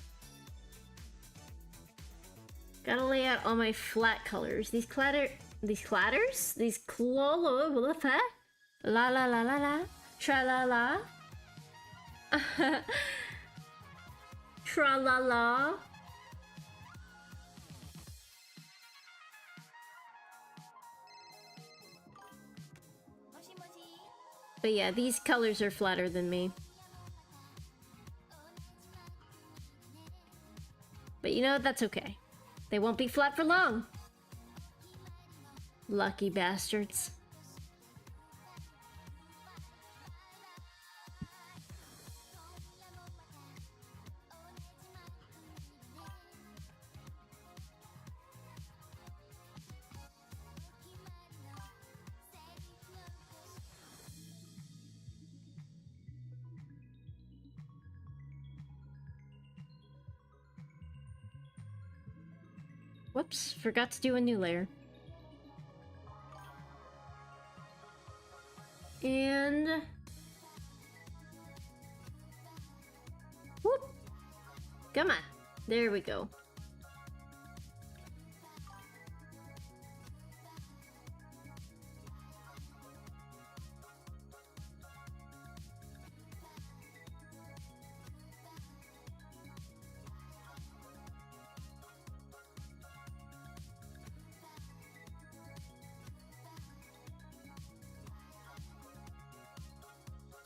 Gotta lay out all my flat colors. These clatters? These clolo la la la la la tra la la tra la la. But yeah, these colors are flatter than me. But you know, that's okay. They won't be flat for long. Lucky bastards. Whoops, forgot to do a new layer. And... whoop! Come on. There we go.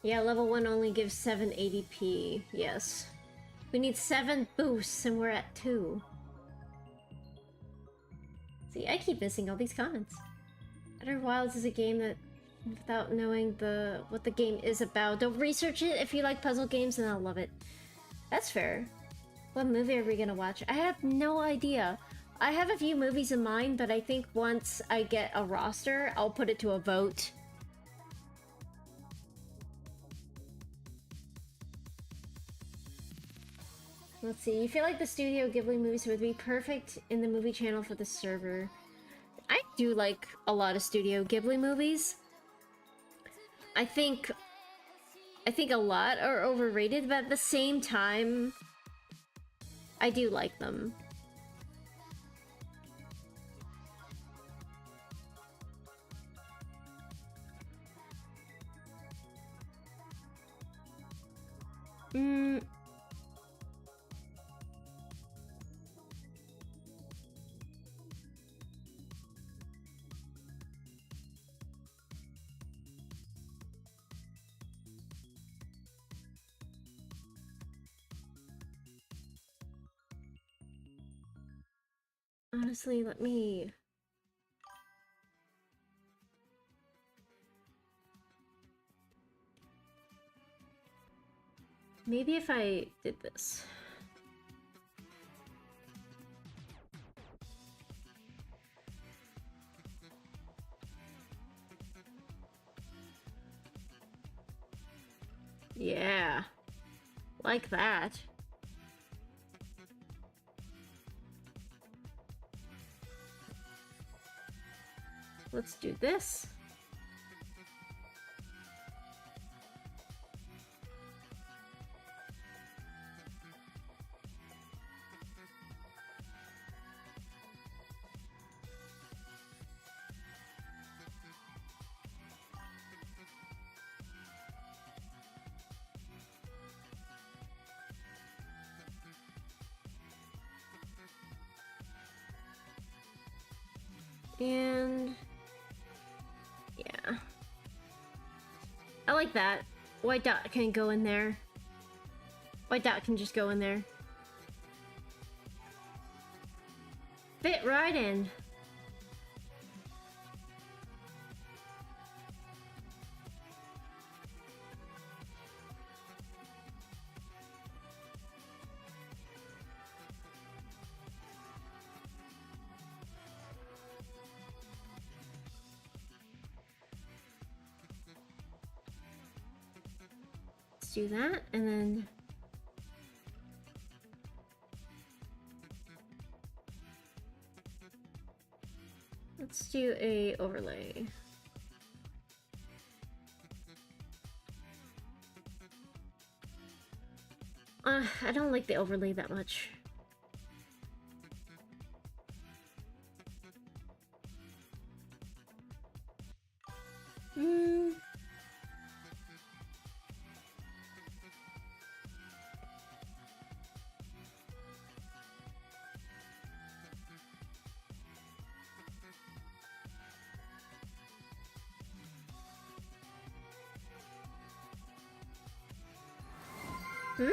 Yeah, level 1 only gives 780p. Yes. We need 7 boosts and we're at 2. See, I keep missing all these comments. Outer Wilds is a game that, without knowing what the game is about, don't research it. If you like puzzle games, then I'll love it. That's fair. What movie are we gonna watch? I have no idea. I have a few movies in mind, but I think once I get a roster, I'll put it to a vote. Let's see, you feel like the Studio Ghibli movies would be perfect in the movie channel for the server. I do like a lot of Studio Ghibli movies. I think a lot are overrated, but at the same time, I do like them. Honestly, let me... maybe if I did this. Yeah. Like that. Let's do this. And... yeah. I like that. White dot can go in there. White dot can just go in there. Fit right in. Do that, and then let's do a overlay. I don't like the overlay that much. Hmm?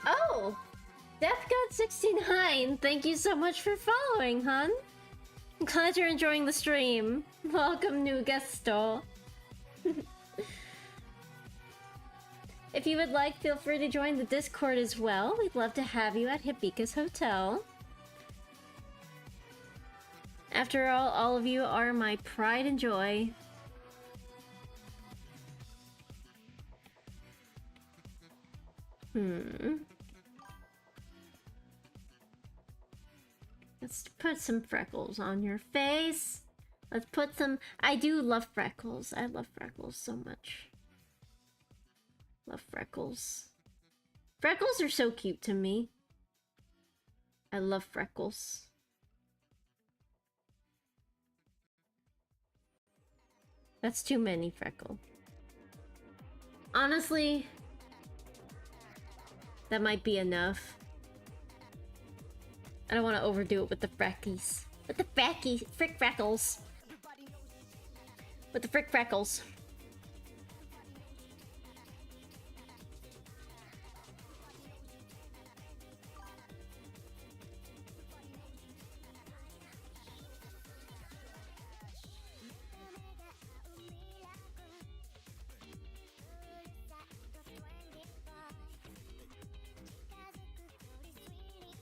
Oh! DeathGod69, thank you so much for following, hun. I'm glad you're enjoying the stream. Welcome, new guesto. If you would like, feel free to join the Discord as well. We'd love to have you at Hibika's Hotel. After all of you are my pride and joy. Let's put some freckles on your face. Let's put some... I do love freckles. I love freckles so much. Love freckles. Freckles are so cute to me. I love freckles. That's too many freckle. Honestly, that might be enough. I don't want to overdo it with the freckies. With the frick freckles. With the frick freckles.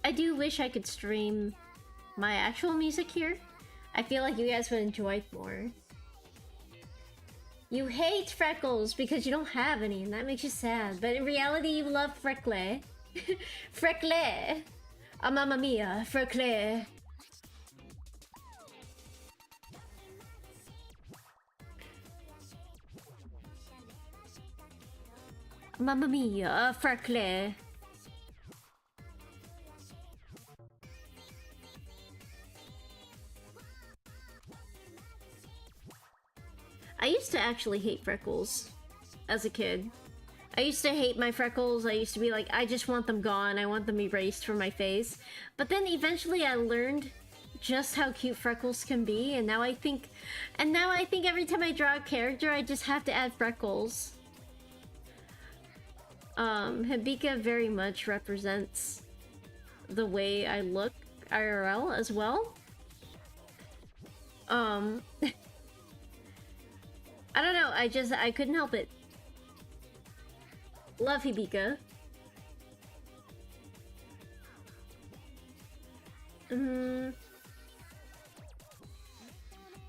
I do wish I could stream my actual music here. I feel like you guys would enjoy it more. You hate freckles because you don't have any, and that makes you sad. But in reality, you love freckle. Freckle! Ah, mamma mia, freckle. Mamma mia, freckle. I used to actually hate freckles as a kid. I used to hate my freckles. I used to be like, I just want them gone. I want them erased from my face. But then eventually I learned just how cute freckles can be, and now I think every time I draw a character, I just have to add freckles. Hibika very much represents the way I look IRL as well. I don't know, I couldn't help it. Love Hibika.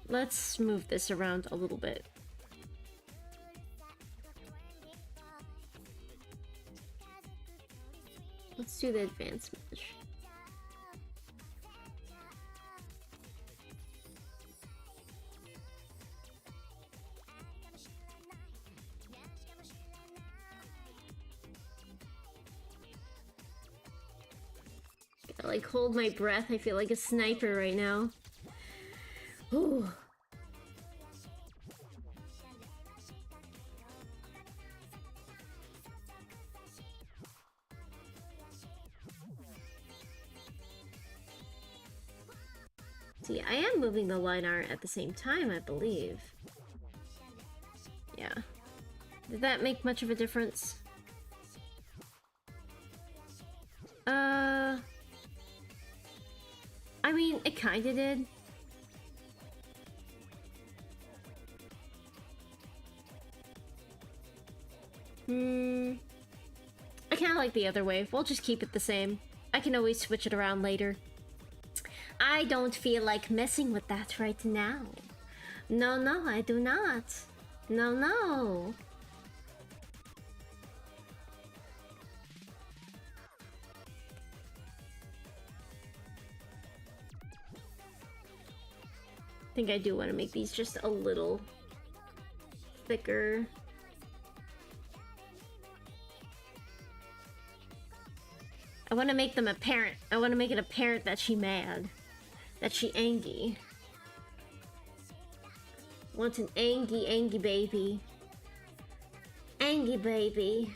Let's move this around a little bit. Let's do the advanced mesh. I like hold my breath. I feel like a sniper right now. Ooh. See, I am moving the line art at the same time, I believe. Yeah. Did that make much of a difference? I mean, it kinda did. I kinda like the other way. We'll just keep it the same. I can always switch it around later. I don't feel like messing with that right now. No, no, I do not. No, no. I think I do want to make these just a little thicker. I want to make them apparent. I want to make it apparent that she mad. That she angry. Want an angry baby. Angry baby.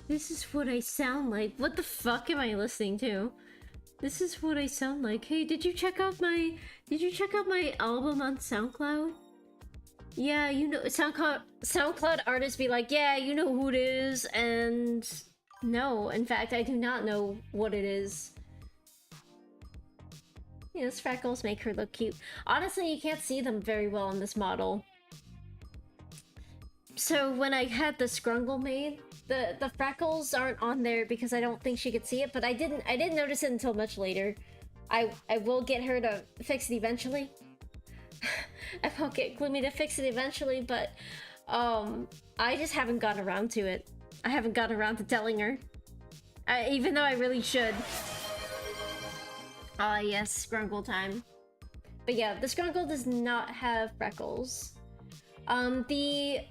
This is what I sound like. What the fuck am I listening to? This is what I sound like. Hey, did you check out my album on SoundCloud? Yeah, you know, SoundCloud artists be like, yeah, you know who it is, and no, in fact, I do not know what it is. Yes, freckles make her look cute. Honestly, you can't see them very well on this model. So when I had the scrungle made, the freckles aren't on there because I don't think she could see it, but I didn't notice it until much later. I will get her to fix it eventually. I will get Gloomy to fix it eventually, but I just haven't gotten around to it. I haven't gotten around to telling her. Even though I really should. Ah, yes, scrungle time. But yeah, the scrungle does not have freckles. The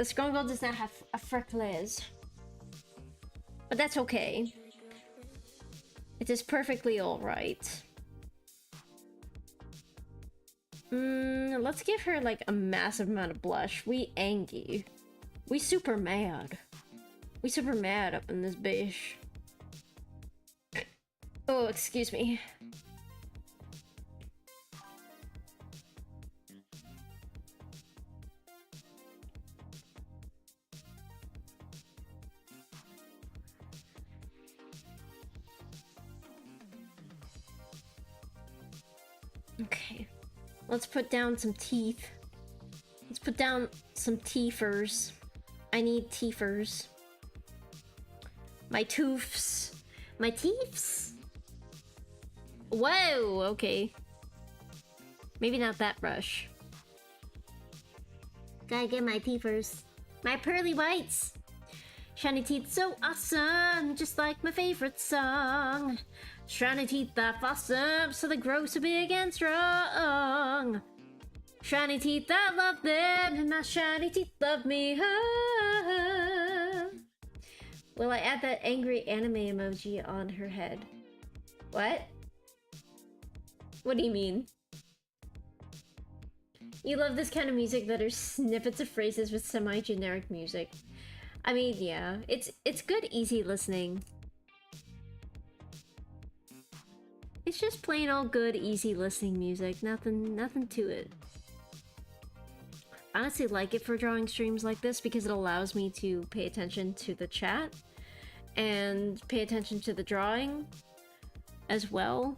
scrungle does not have a freckles. But that's okay. It is perfectly alright. Let's give her like a massive amount of blush. We angry. We super mad. We super mad up in this bitch. Oh, excuse me. Okay. Let's put down some teeth. Let's put down some teethers. I need teethers. My toofs. My teeths? Whoa, okay. Maybe not that brush. Gotta get my teethers. My pearly whites. Shiny teeth so awesome, just like my favorite song. Shiny teeth that awesome, so they grow so big and strong. Shiny teeth that love them, and my shiny teeth love me. Ah. Will I add that angry anime emoji on her head? What? What do you mean? You love this kind of music that are snippets of phrases with semi-generic music. I mean, yeah, it's good, easy listening. It's just plain old good, easy listening music. Nothing to it. I honestly like it for drawing streams like this because it allows me to pay attention to the chat and pay attention to the drawing as well.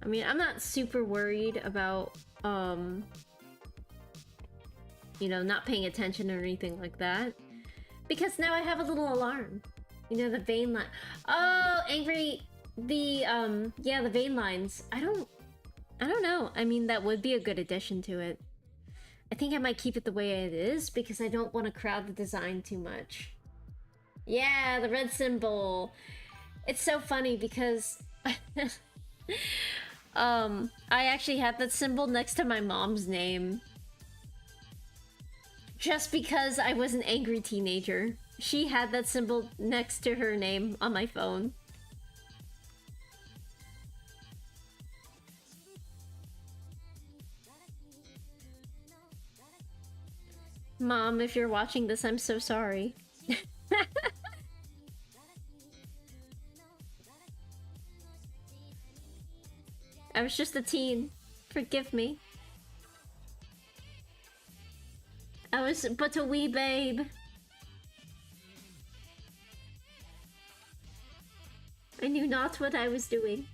I mean, I'm not super worried about, you know, not paying attention or anything like that. Because now I have a little alarm. You know, the vein line. Oh, angry. Yeah, the vein lines. I don't know. I mean, that would be a good addition to it. I think I might keep it the way it is because I don't want to crowd the design too much. Yeah, the red symbol. It's so funny because I actually had that symbol next to my mom's name. Just because I was an angry teenager. She had that symbol next to her name on my phone. Mom, if you're watching this, I'm so sorry. I was just a teen. Forgive me. I was but a wee babe. I knew not what I was doing.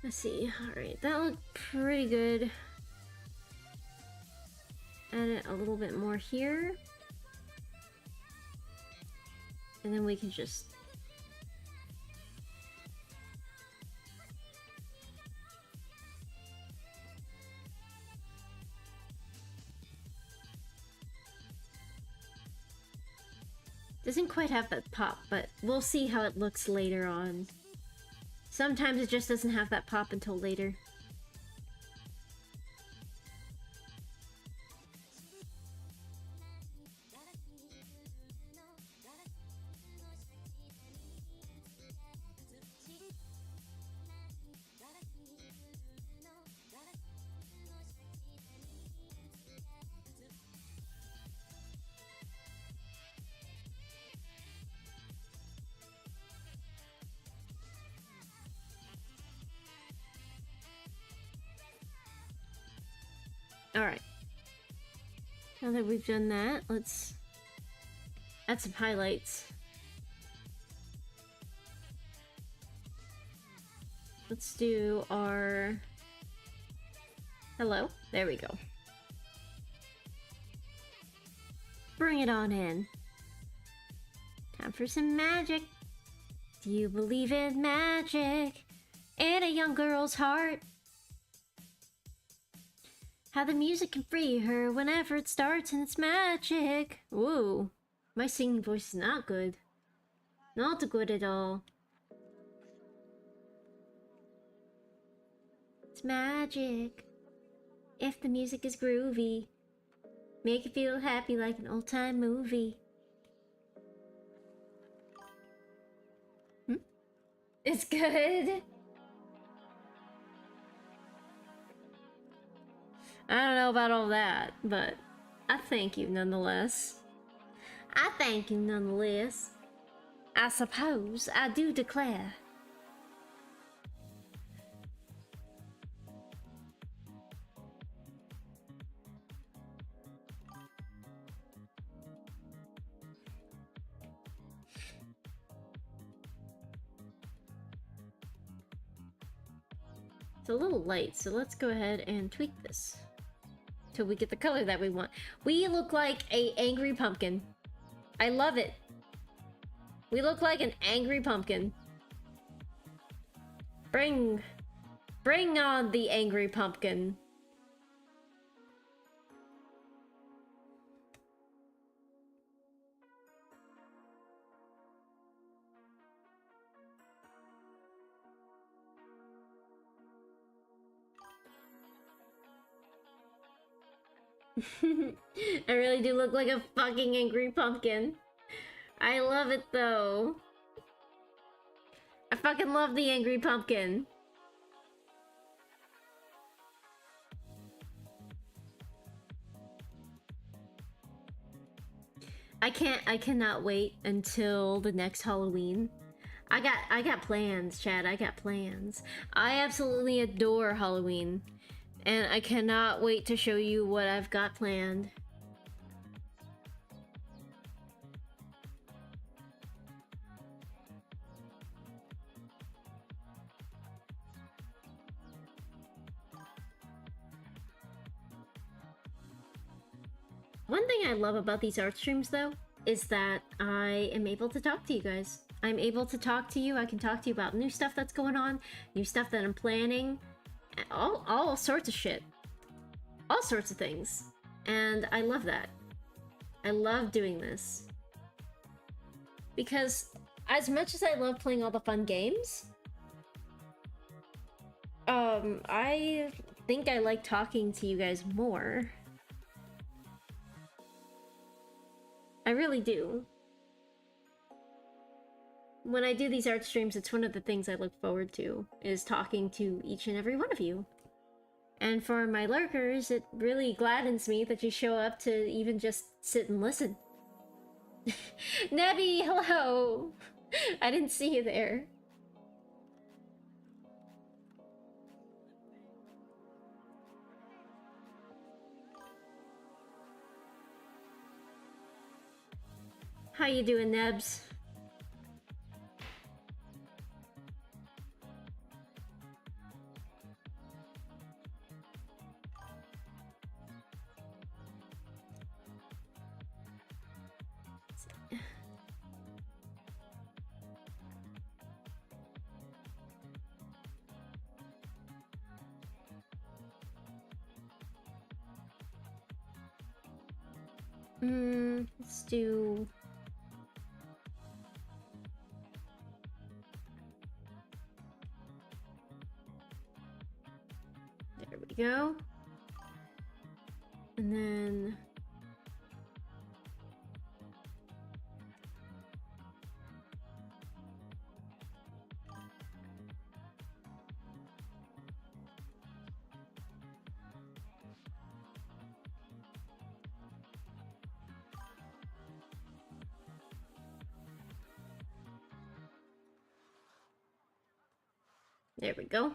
Let's see. Alright, that looked pretty good. Add it a little bit more here. And then we can just... Doesn't quite have that pop, but we'll see how it looks later on. Sometimes it just doesn't have that pop until later. Alright. Now that we've done that, let's add some highlights. Let's do our... Hello? There we go. Bring it on in. Time for some magic. Do you believe in magic? In a young girl's heart? How the music can free her whenever it starts and it's magic. Whoa. My singing voice is not good. Not good at all. It's magic. If the music is groovy, make you feel happy like an old-time movie. It's good. I don't know about all that, but I thank you nonetheless. I thank you nonetheless. I suppose I do declare. It's a little light, so let's go ahead and tweak this till we get the color that we want. We look like a angry pumpkin. I love it. We look like an angry pumpkin. Bring on the angry pumpkin. I really do look like a fucking angry pumpkin. I love it though. I fucking love the angry pumpkin. I cannot wait until the next Halloween. I got plans, Chad. I got plans. I absolutely adore Halloween. And I cannot wait to show you what I've got planned. One thing I love about these art streams, though, is that I am able to talk to you guys. I'm able to talk to you. I can talk to you about new stuff that's going on, new stuff that I'm planning, all sorts of shit. All sorts of things. And I love that. I love doing this. Because as much as I love playing all the fun games, I think I like talking to you guys more. I really do. When I do these art streams, it's one of the things I look forward to, is talking to each and every one of you. And for my lurkers, it really gladdens me that you show up to even just sit and listen. Nebby, hello! I didn't see you there. How you doing, Nebs? Let's do... There we go. And then... There we go.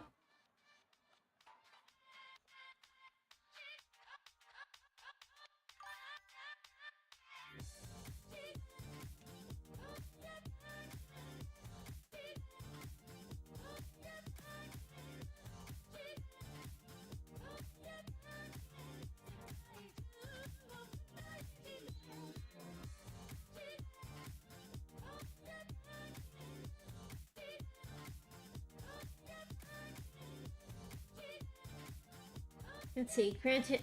Let's see. Granted,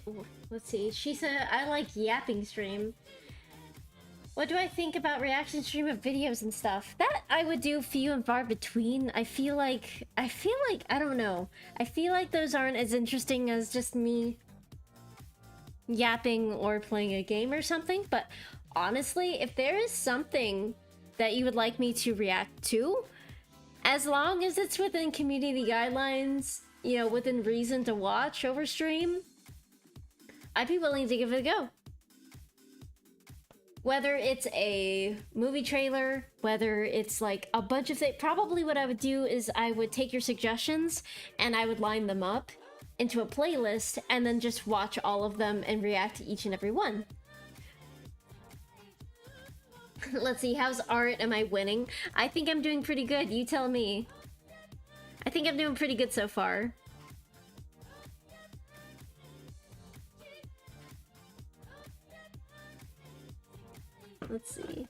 let's see. Shisa, I like yapping stream. What do I think about reaction stream of videos and stuff? That I would do few and far between. I feel like, I don't know. I feel like those aren't as interesting as just me yapping or playing a game or something. But honestly, if there is something that you would like me to react to, as long as it's within community guidelines, you know, within reason to watch over stream, I'd be willing to give it a go. Whether it's a movie trailer, whether it's like a bunch of things, probably what I would do is I would take your suggestions and I would line them up into a playlist and then just watch all of them and react to each and every one. Let's see, how's art? Am I winning? I think I'm doing pretty good, you tell me. I think I'm doing pretty good so far. Let's see.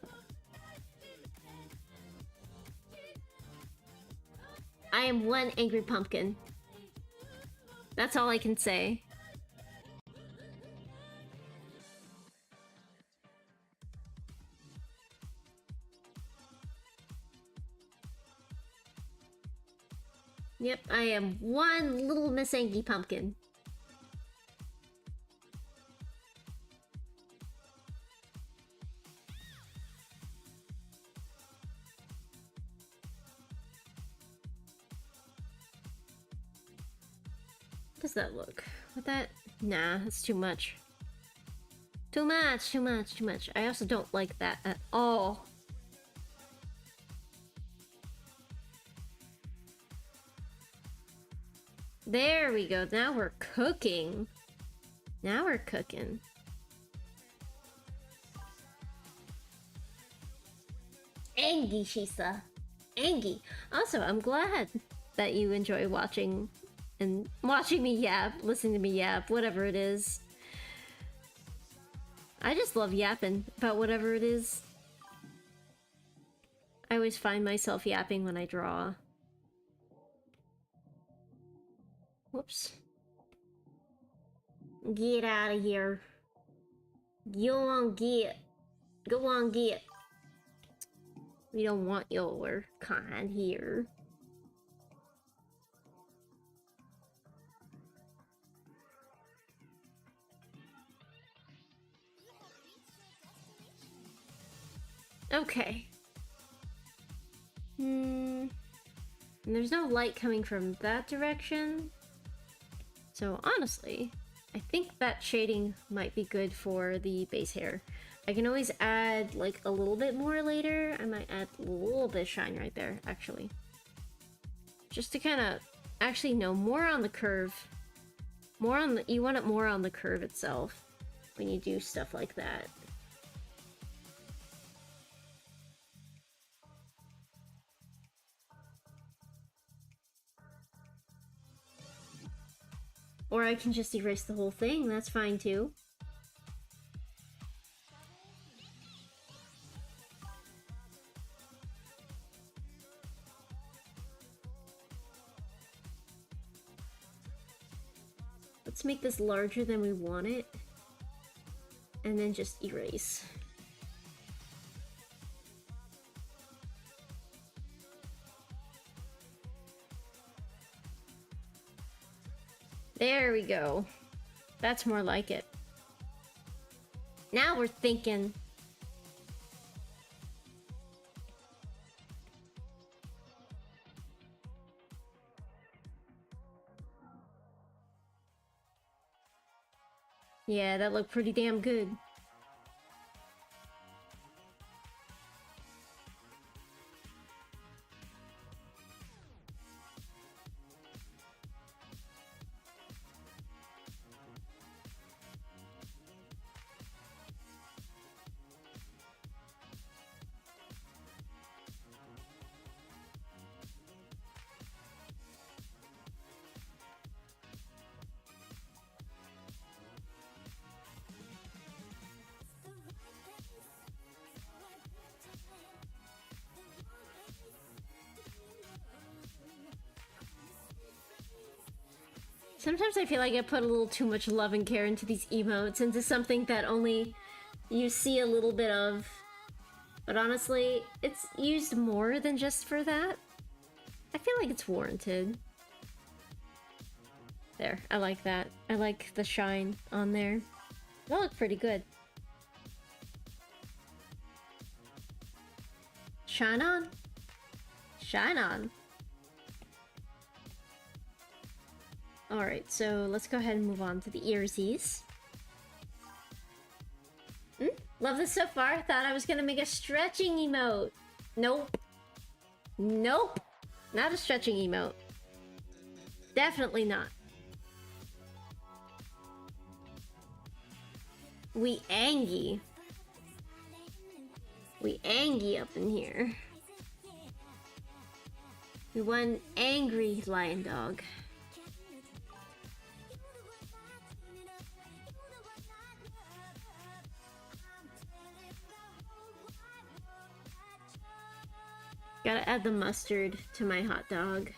I am one angry pumpkin. That's all I can say. Yep, I am one little Miss Angie pumpkin. How does that look? With that? Nah, that's too much. Too much, too much, too much. I also don't like that at all. There we go. Now we're cooking. Now we're cooking. Angie, Shisa. Angie. Also, I'm glad that you enjoy watching me yap, listening to me yap, whatever it is. I just love yapping about whatever it is. I always find myself yapping when I draw. Whoops. Get out of here. Go on, get. Go on, get. We don't want your kind here. Okay. And there's no light coming from that direction. So honestly, I think that shading might be good for the base hair. I can always add like a little bit more later. I might add a little bit of shine right there, actually. Just to kind of, actually no, more on the curve. More on the, you want it more on the curve itself when you do stuff like that. Or I can just erase the whole thing, that's fine too. Let's make this larger than we want it. And then just erase. There we go. That's more like it. Now we're thinking. Yeah, that looked pretty damn good. Sometimes I feel like I put a little too much love and care into these emotes, into something that only you see a little bit of. But honestly, it's used more than just for that. I feel like it's warranted. There, I like that. I like the shine on there. That looked pretty good. Shine on. Shine on. Alright, so let's go ahead and move on to the earsies. Love this so far. Thought I was gonna make a stretching emote. Nope. Nope. Not a stretching emote. Definitely not. We angy. We angy up in here. We one angry lion dog. Gotta add the mustard to my hot dog.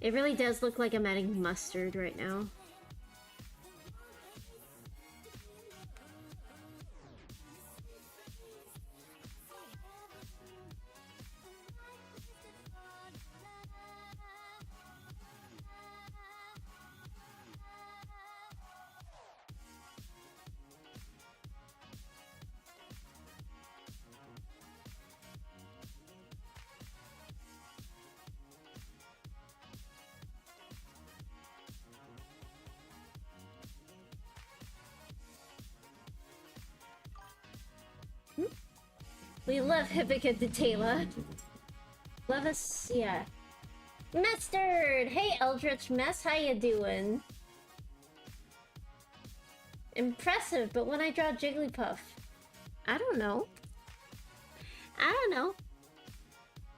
It really does look like I'm adding mustard right now. We love Hippica Detailer. Love us, yeah. Mustard! Hey Eldritch Mess, how you doing? Impressive, but when I draw Jigglypuff, I don't know. I don't know.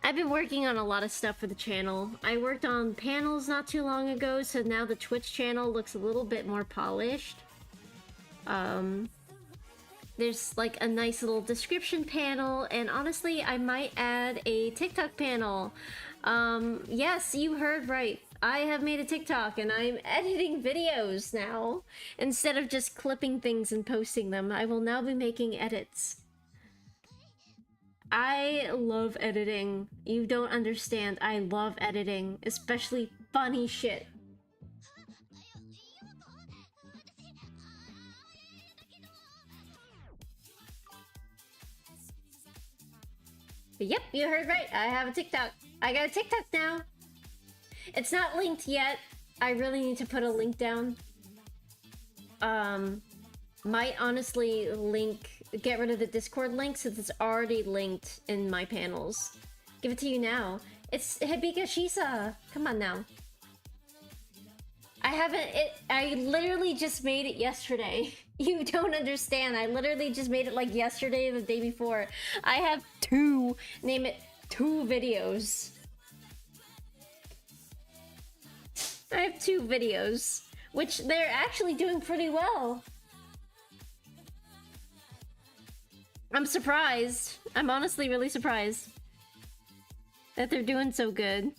I've been working on a lot of stuff for the channel. I worked on panels not too long ago, so now the Twitch channel looks a little bit more polished. There's like a nice little description panel, and honestly, I might add a TikTok panel. Yes, you heard right. I have made a TikTok and I'm editing videos now. Instead of just clipping things and posting them, I will now be making edits. I love editing. You don't understand. I love editing, especially funny shit. But yep, you heard right. I have a TikTok. I got a TikTok now. It's not linked yet. I really need to put a link down. Might honestly get rid of the Discord link since it's already linked in my panels. Give it to you now. It's Hibika Shisa. Come on now. I literally just made it yesterday. You don't understand. I literally just made it like yesterday or the day before. I have two videos. I have 2 videos, which they're actually doing pretty well. I'm surprised. I'm honestly really surprised that they're doing so good.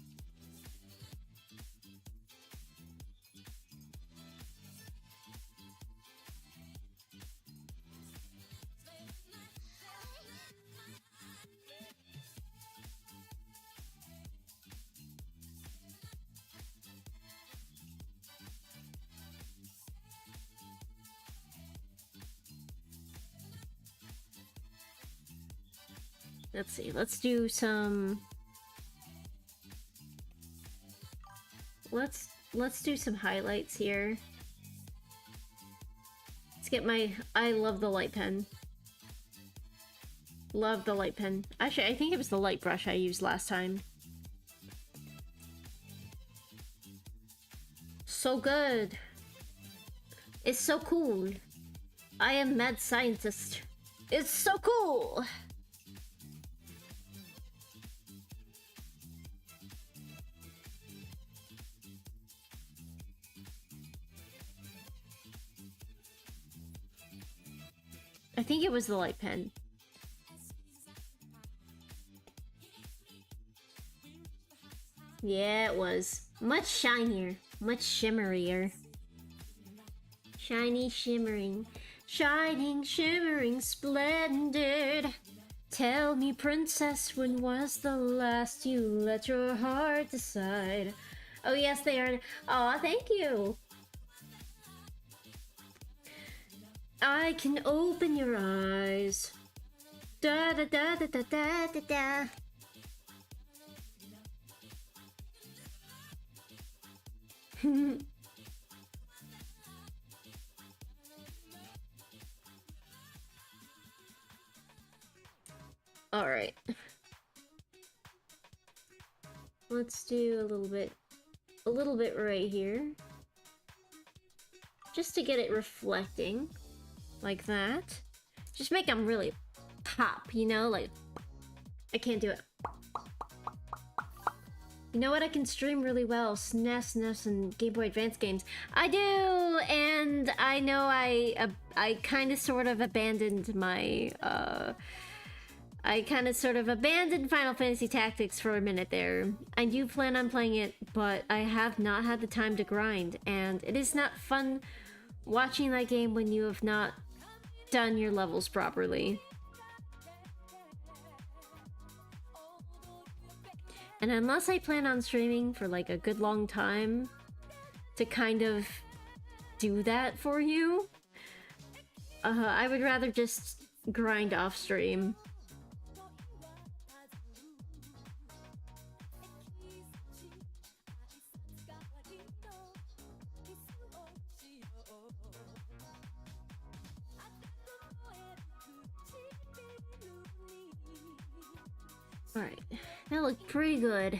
Let's see, let's do some... Let's do some highlights here. Let's get my... I love the light pen. Love the light pen. Actually, I think it was the light brush I used last time. So good. It's so cool. I am mad scientist. It's so cool. I think it was the light pen. Yeah, it was. Much shinier. Much shimmerier. Shiny, shimmering. Shining, shimmering, splendid. Tell me, princess, when was the last you let your heart decide? Oh, yes, they are. Aw, thank you. I can open your eyes. Da da da da da da da da. All right. Let's do a little bit right here. Just to get it reflecting. Like that. Just make them really pop, you know? Like, I can't do it. You know what? I can stream really well. SNES, NES, and Game Boy Advance games. I do! And I know I kind of sort of abandoned my, I kind of sort of abandoned Final Fantasy Tactics for a minute there. I do plan on playing it, but I have not had the time to grind. And it is not fun watching that game when you have not done your levels properly. And unless I plan on streaming for like a good long time to kind of do that for you, I would rather just grind off stream. Alright, that looked pretty good.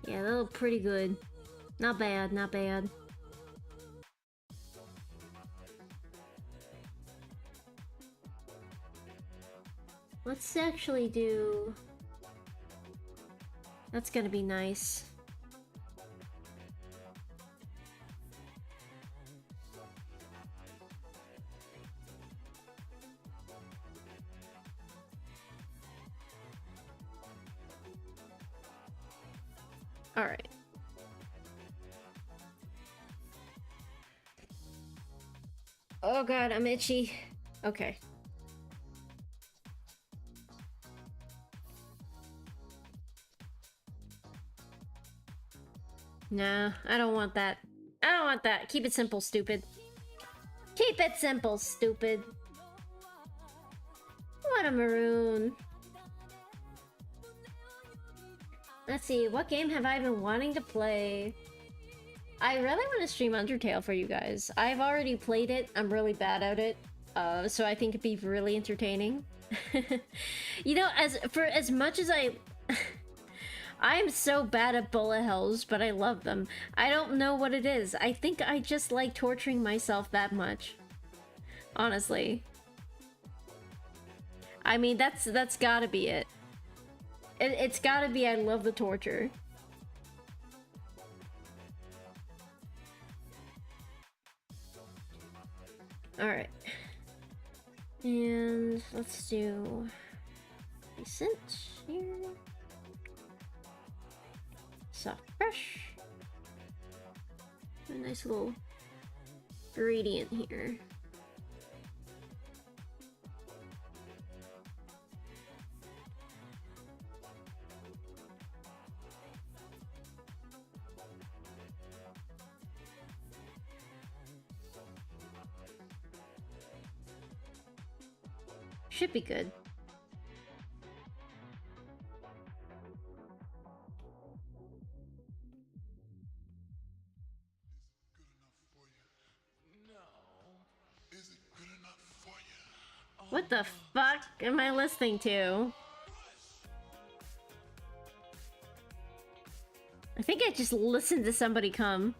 Yeah, that looked pretty good. Not bad, not bad. Let's actually do... That's gonna be nice. Alright. Oh god, I'm itchy. Okay. No, I don't want that. I don't want that. Keep it simple, stupid. Keep it simple, stupid. What a maroon. Let's see, what game have I been wanting to play? I really want to stream Undertale for you guys. I've already played it. I'm really bad at it. So I think it'd be really entertaining. You know, as much as I'm so bad at bullet hells, but I love them. I don't know what it is. I think I just like torturing myself that much. Honestly. I mean, that's gotta be it. It's gotta be I love the torture. Alright. And let's do... Decent here. Soft brush. A nice little gradient here. Should be good. What the fuck am I listening to? I think I just listened to somebody come.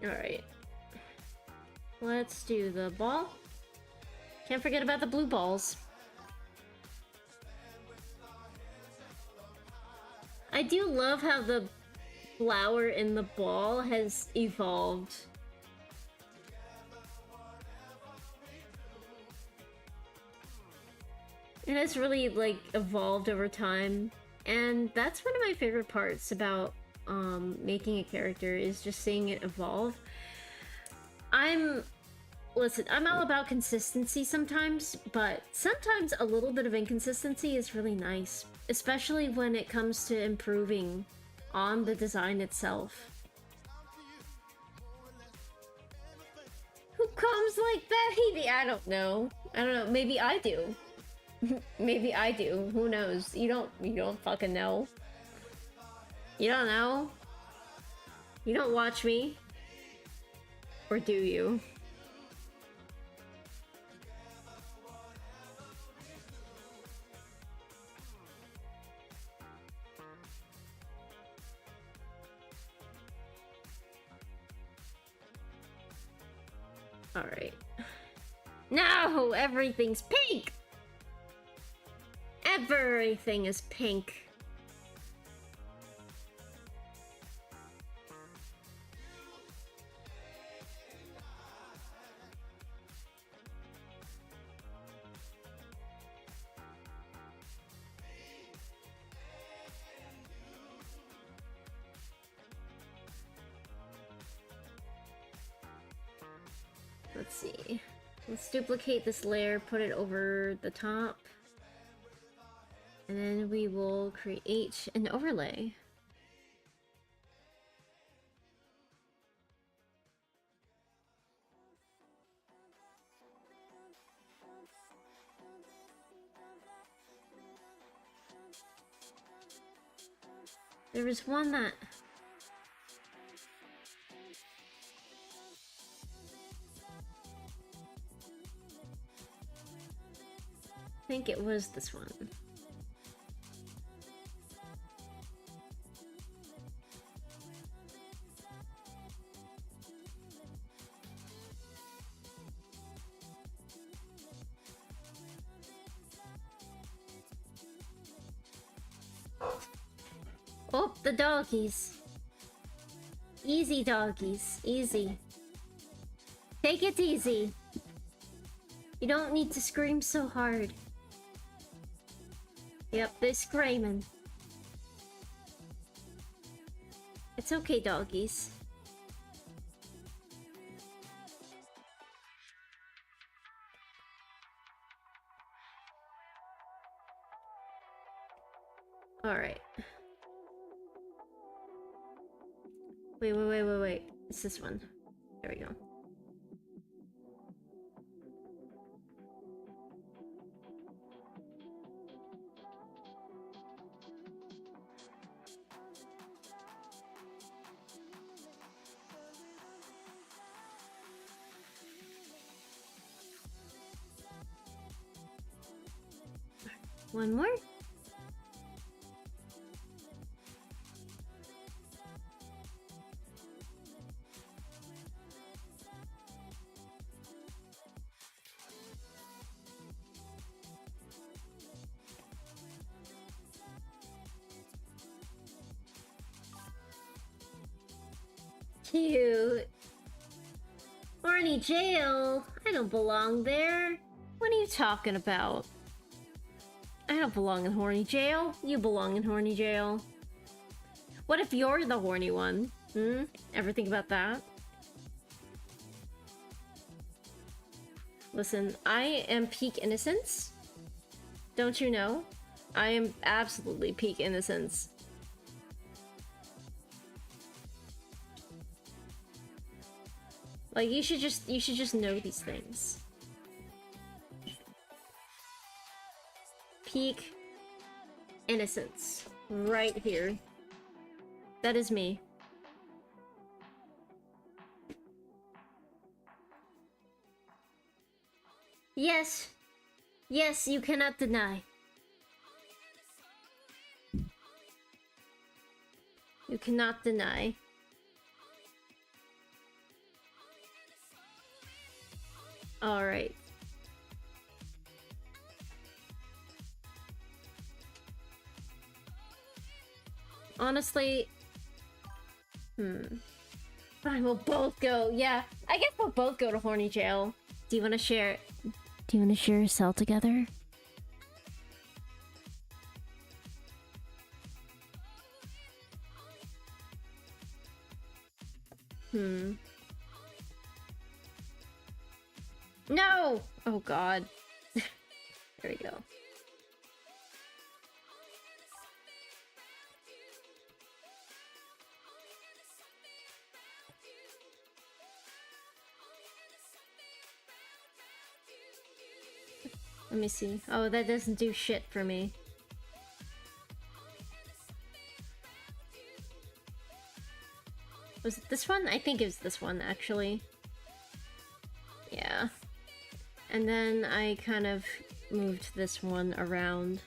Alright. Let's do the ball. Can't forget about the blue balls. I do love how the flower in the ball has evolved. It has really, like, evolved over time. And that's one of my favorite parts about making a character, is just seeing it evolve. Listen, I'm all about consistency sometimes, but sometimes a little bit of inconsistency is really nice, especially when it comes to improving on the design itself. Who comes like that? I don't know. I don't know. Maybe I do. Maybe I do. Who knows? You don't fucking know. You don't know. You don't watch me. Or do you? Alright. No! Everything's pink! Everything is pink. Let's see. Let's duplicate this layer, put it over the top. And then we will create an overlay. There was one that... I think it was this one. Oh, the doggies. Easy, doggies. Easy. Take it easy. You don't need to scream so hard. Yep, they're screaming. It's okay, doggies. Alright. Wait. It's this one. There we go. One more. Cute. Horny jail. I don't belong there. What are you talking about? I don't belong in horny jail. You belong in horny jail. What if you're the horny one? Ever think about that? Listen, I am peak innocence. Don't you know? I am absolutely peak innocence. Like, you should just know these things. Peak innocence. Right here. That is me. Yes. Yes, you cannot deny. You cannot deny. Alright. honestly... Fine, we'll both go. Yeah, I guess we'll both go to horny jail. Do you want to share... Do you want to share a cell together? No! Oh god. There we go. Let me see. Oh, that doesn't do shit for me. Was it this one? I think it was this one, actually. Yeah. And then I kind of moved this one around.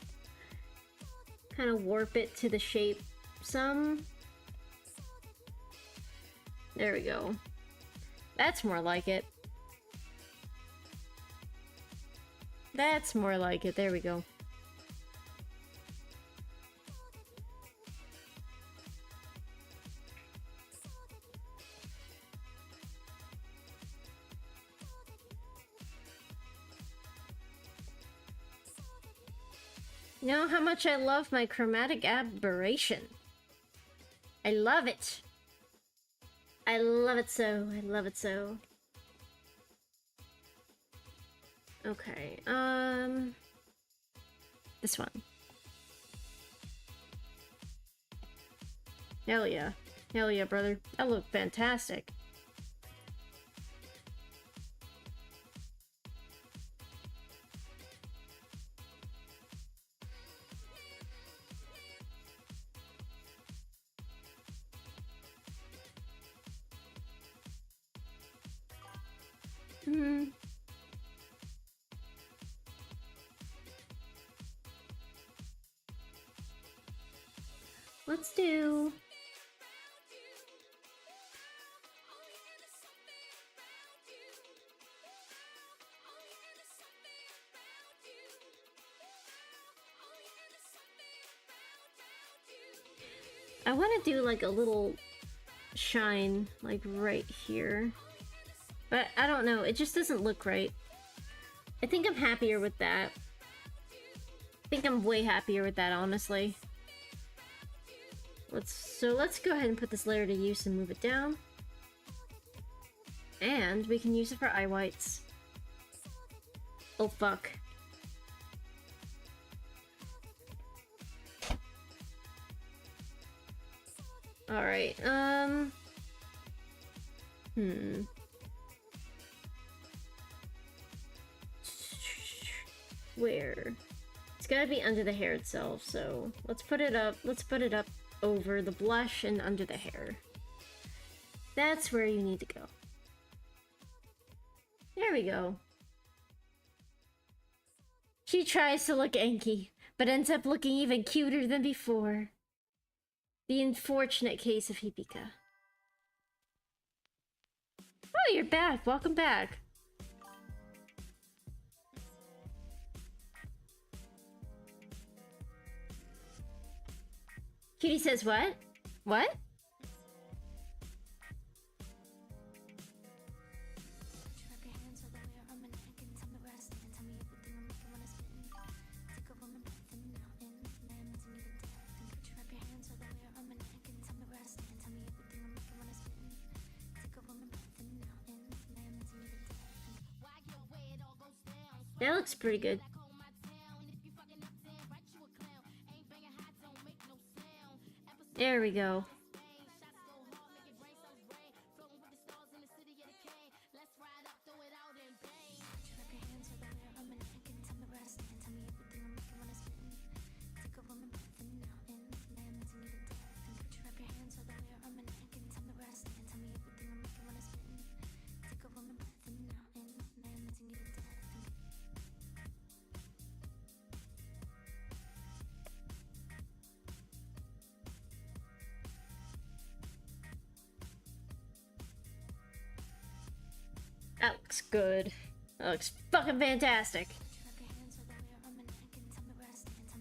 Kind of warp it to the shape some. There we go. That's more like it. That's more like it. There we go. You know how much I love my chromatic aberration. I love it. I love it so. I love it so. Okay, this one. Hell yeah. Hell yeah, brother. That looked fantastic. Let's do... I want to do like a little shine like right here. But I don't know, it just doesn't look right. I think I'm happier with that. I think I'm way happier with that, honestly. Let's go ahead and put this layer to use and move it down. And we can use it for eye whites. Oh fuck. Alright, Where? It's gotta be under the hair itself, so let's put it up over the blush and under the hair. That's where you need to go. There we go. She tries to look Anki, but ends up looking even cuter than before. The unfortunate case of Hibika. Oh, you're back. Welcome back. Cutie says what? What? That looks pretty good. There we go. That looks good. That looks fucking fantastic.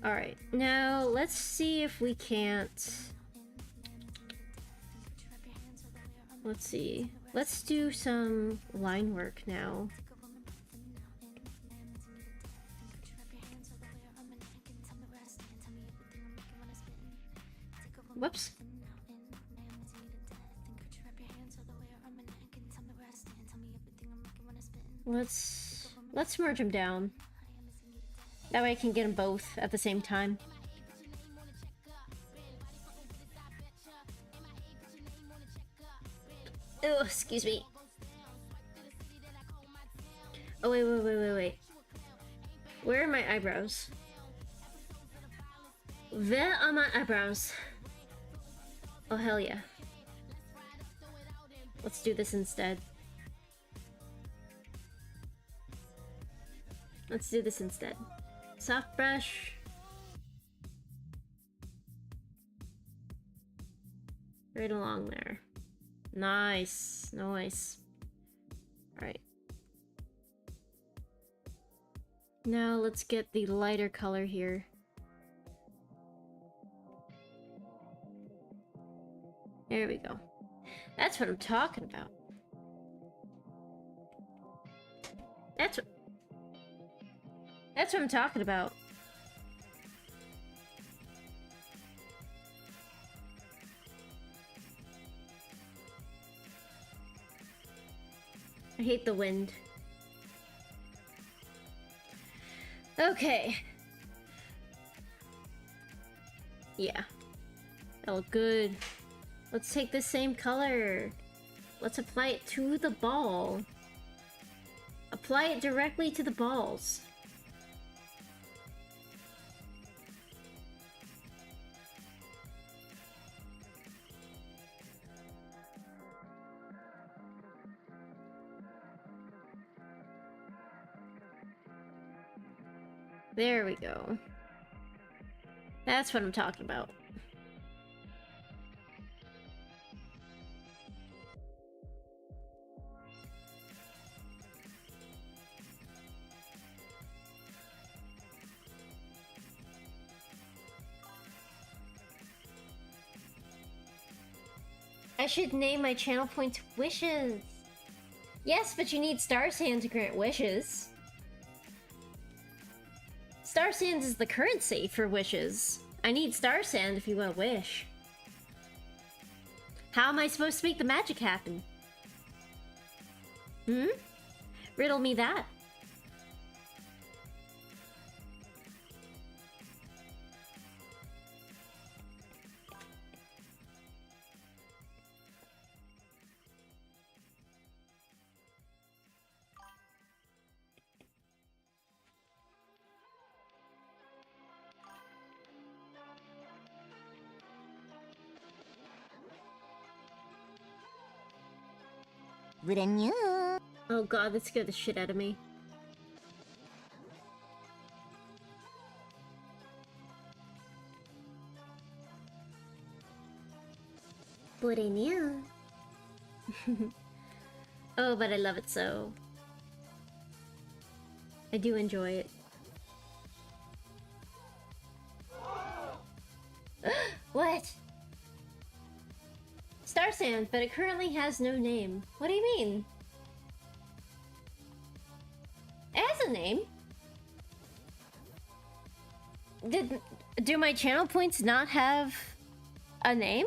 Alright, now let's see if we can't... Let's see. Let's do some line work now. Whoops. Let's merge them down. That way I can get them both at the same time. Oh, excuse me. Oh, wait. Where are my eyebrows? Where are my eyebrows? Oh, hell yeah. Let's do this instead. Soft brush. Right along there. Nice. Alright. Now let's get the lighter color here. There we go. That's what I'm talking about. That's what I'm talking about. I hate the wind. Okay. Yeah. That look good. Let's take the same color. Let's apply it to the ball. Apply it directly to the balls. There we go. That's what I'm talking about. I should name my channel points wishes. Yes, but you need Star Sand to grant wishes. Star Sand is the currency for wishes. I need Star Sand if you want to wish. How am I supposed to make the magic happen? Riddle me that. Oh god, that scared the shit out of me. Oh, but I love it so. I do enjoy it. What? Star Sand, but it currently has no name. What do you mean? It has a name. Do my channel points not have a name?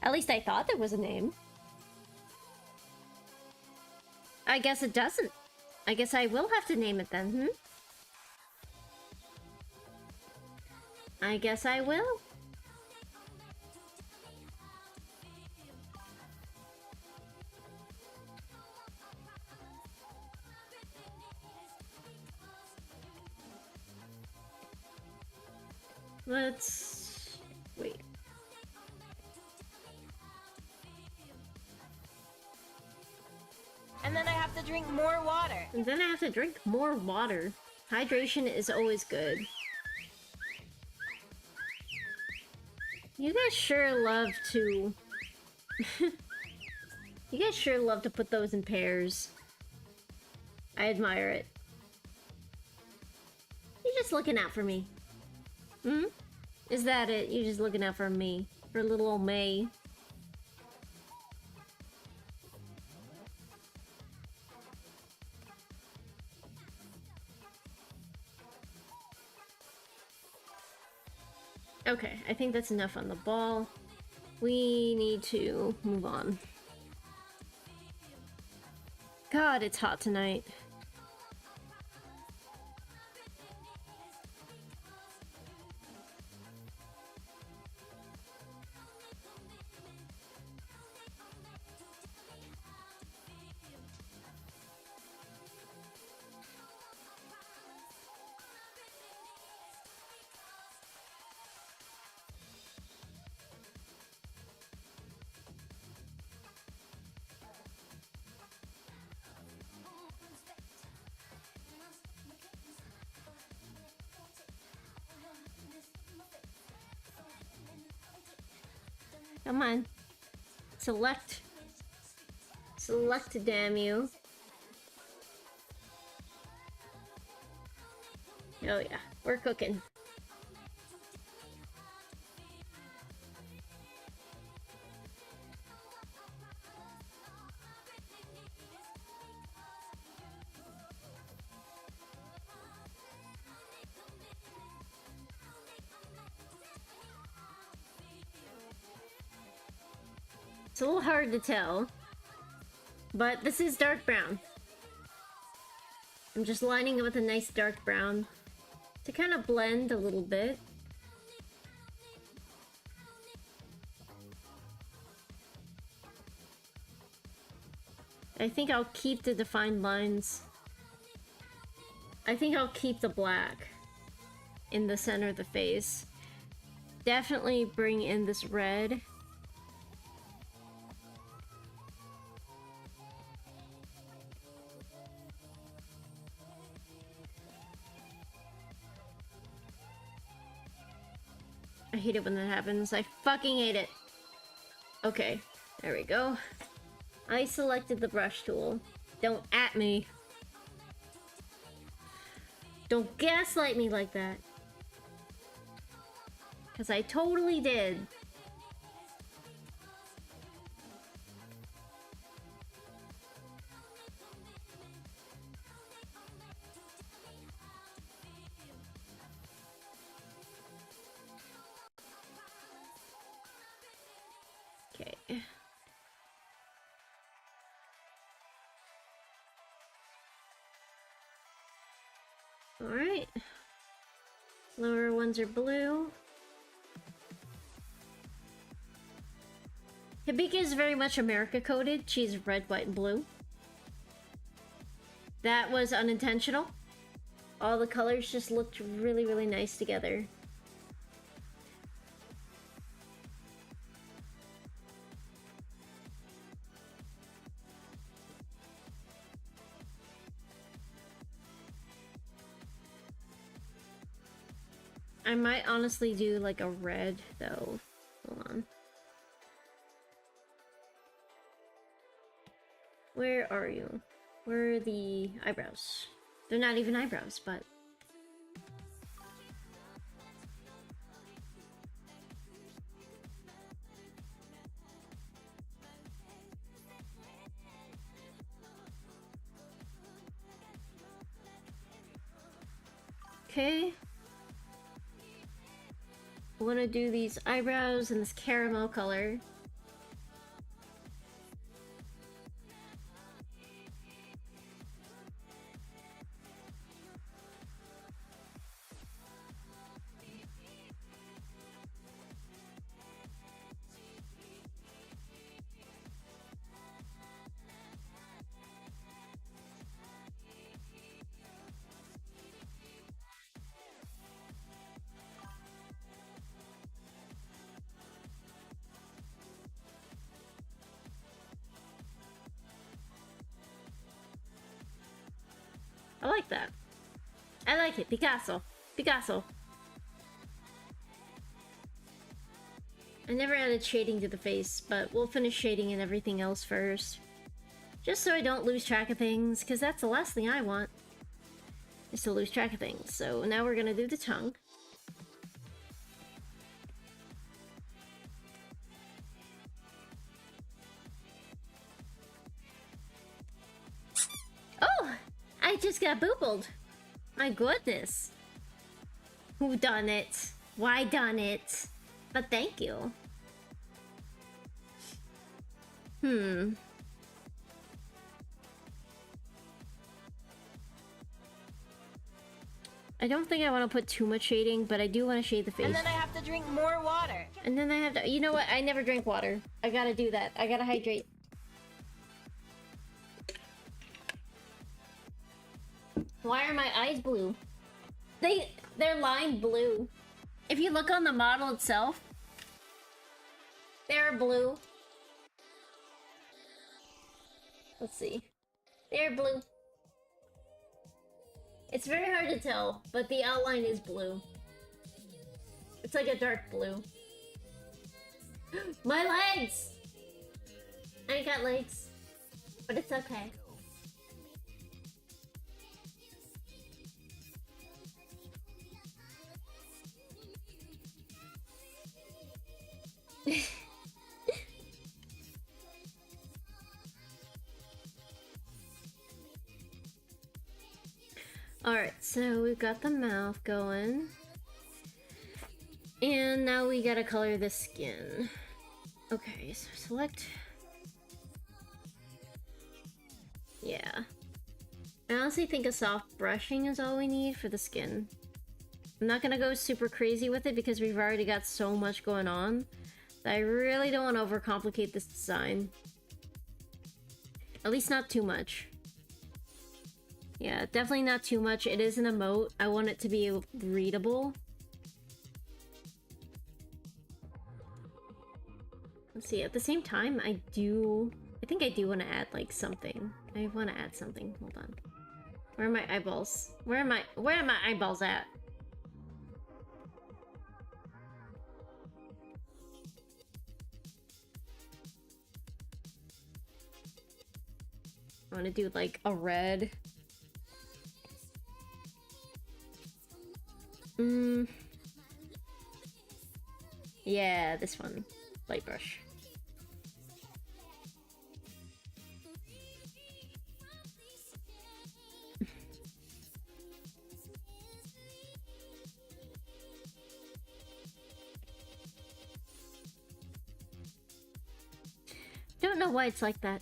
At least I thought there was a name. I guess it doesn't. I guess I will have to name it then, I guess I will. Let's... wait. And then I have to drink more water. And then I have to drink more water. Hydration is always good. You guys sure love to... You guys sure love to put those in pairs. I admire it. You're just looking out for me. Is that it? You're just looking out for me. For little old May. Okay, I think that's enough on the ball. We need to move on. God, it's hot tonight. Come on. Select. Select, damn you. Oh yeah, we're cooking. It's a little hard to tell, but this is dark brown. I'm just lining it with a nice dark brown to kind of blend a little bit. I think I'll keep the defined lines. I think I'll keep the black in the center of the face. Definitely bring in this red. I hate it when that happens. I fucking hate it. Okay, there we go. I selected the brush tool. Don't at me. Don't gaslight me like that. Because I totally did. Okay. Alright. Lower ones are blue. Hibiki is very much America coded. She's red, white, and blue. That was unintentional. All the colors just looked really, really nice together. I might honestly do like a red though. Hold on. Where are you? Where are the eyebrows? They're not even eyebrows, but... Okay. I want to do these eyebrows in this caramel color. I like that. I like it. Picasso. Picasso. I never added shading to the face, but we'll finish shading and everything else first. Just so I don't lose track of things, because that's the last thing I want, is to lose track of things. So now we're gonna do the tongue. Oh! I just got boobled! My goodness. Who done it? Why done it? But thank you. I don't think I want to put too much shading, but I do want to shade the face. And then I have to drink more water. And then I have to... You know what? I never drink water. I gotta do that. I gotta hydrate. Why are my eyes blue? They're lined blue. If you look on the model itself, they're blue. Let's see. They're blue. It's very hard to tell, but the outline is blue. It's like a dark blue. My legs! I ain't got legs. But it's okay. Alright, so we've got the mouth going. And now we gotta color the skin. Okay, so select... Yeah. I honestly think a soft brushing is all we need for the skin. I'm not gonna go super crazy with it because we've already got so much going on that I really don't want to overcomplicate this design. At least not too much. Yeah, definitely not too much. It is an emote. I want it to be readable. Let's see, at the same time, I think I do want to add, like, something. I want to add something. Hold on. Where are my eyeballs? Where are my eyeballs at? I want to do, like, a red. Yeah, this one. Light brush. Don't know why it's like that.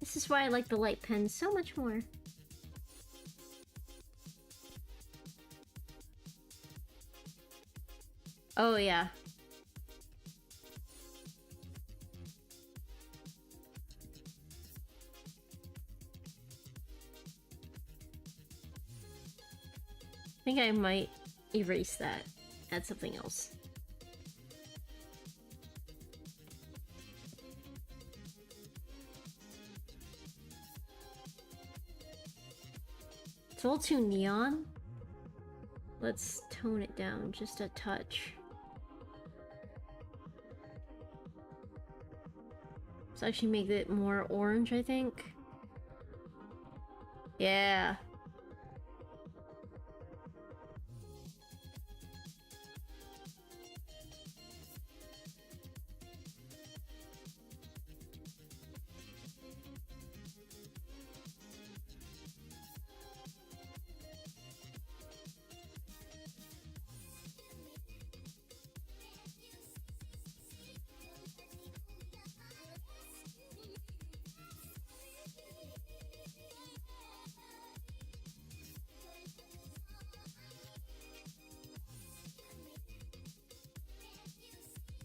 This is why I like the light pen so much more. Oh yeah. I think I might erase that. Add something else. It's a little too neon. Let's tone it down just a touch. Let's actually make it more orange, I think. Yeah.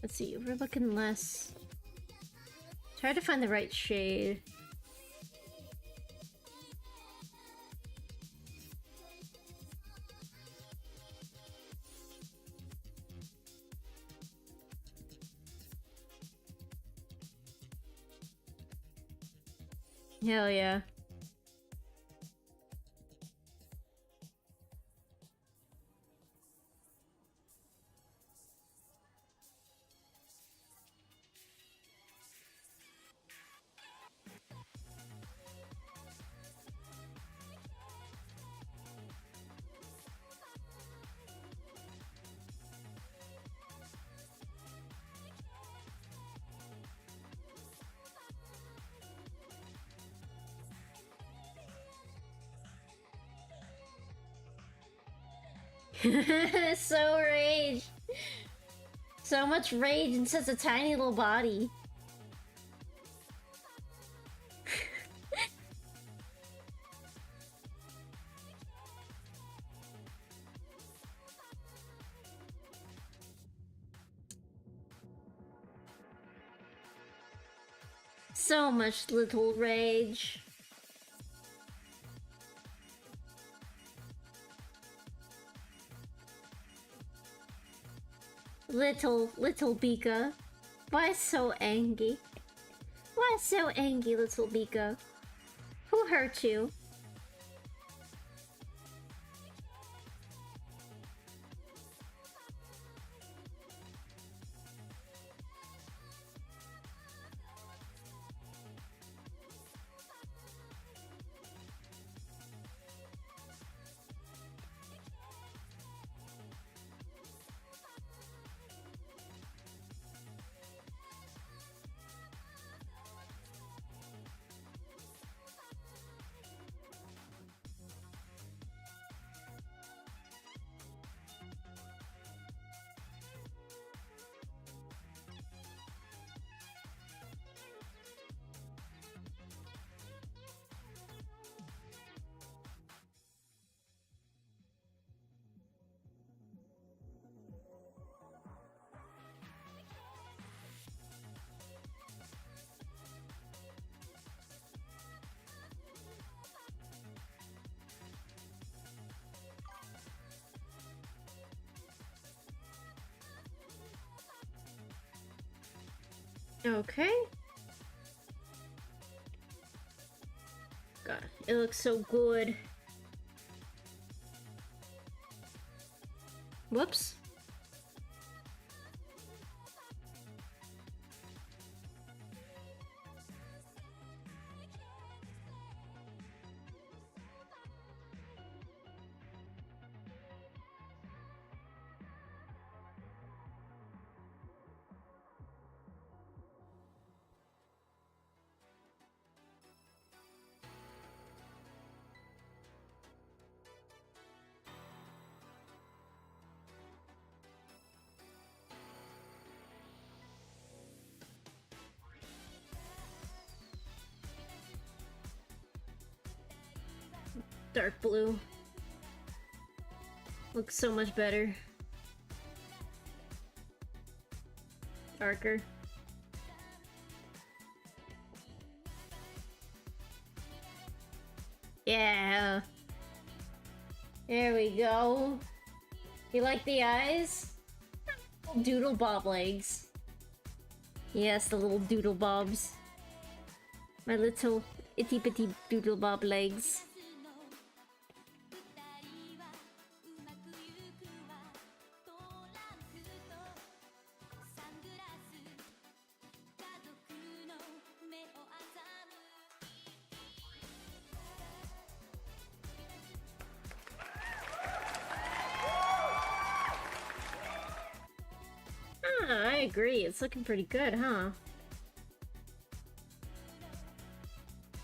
Let's see, we're looking less. Try to find the right shade. Hell yeah. So rage. So much rage in such a tiny little body. So much little rage. Little Bika. Why so angry? Why so angry, little Bika? Who hurt you? Okay. God, it looks so good. Whoops. Dark blue. Looks so much better. Darker. Yeah. There we go. You like the eyes? Doodle bob legs. Yes, the little doodle bobs. My little itty bitty doodle bob legs. I agree. It's looking pretty good, huh?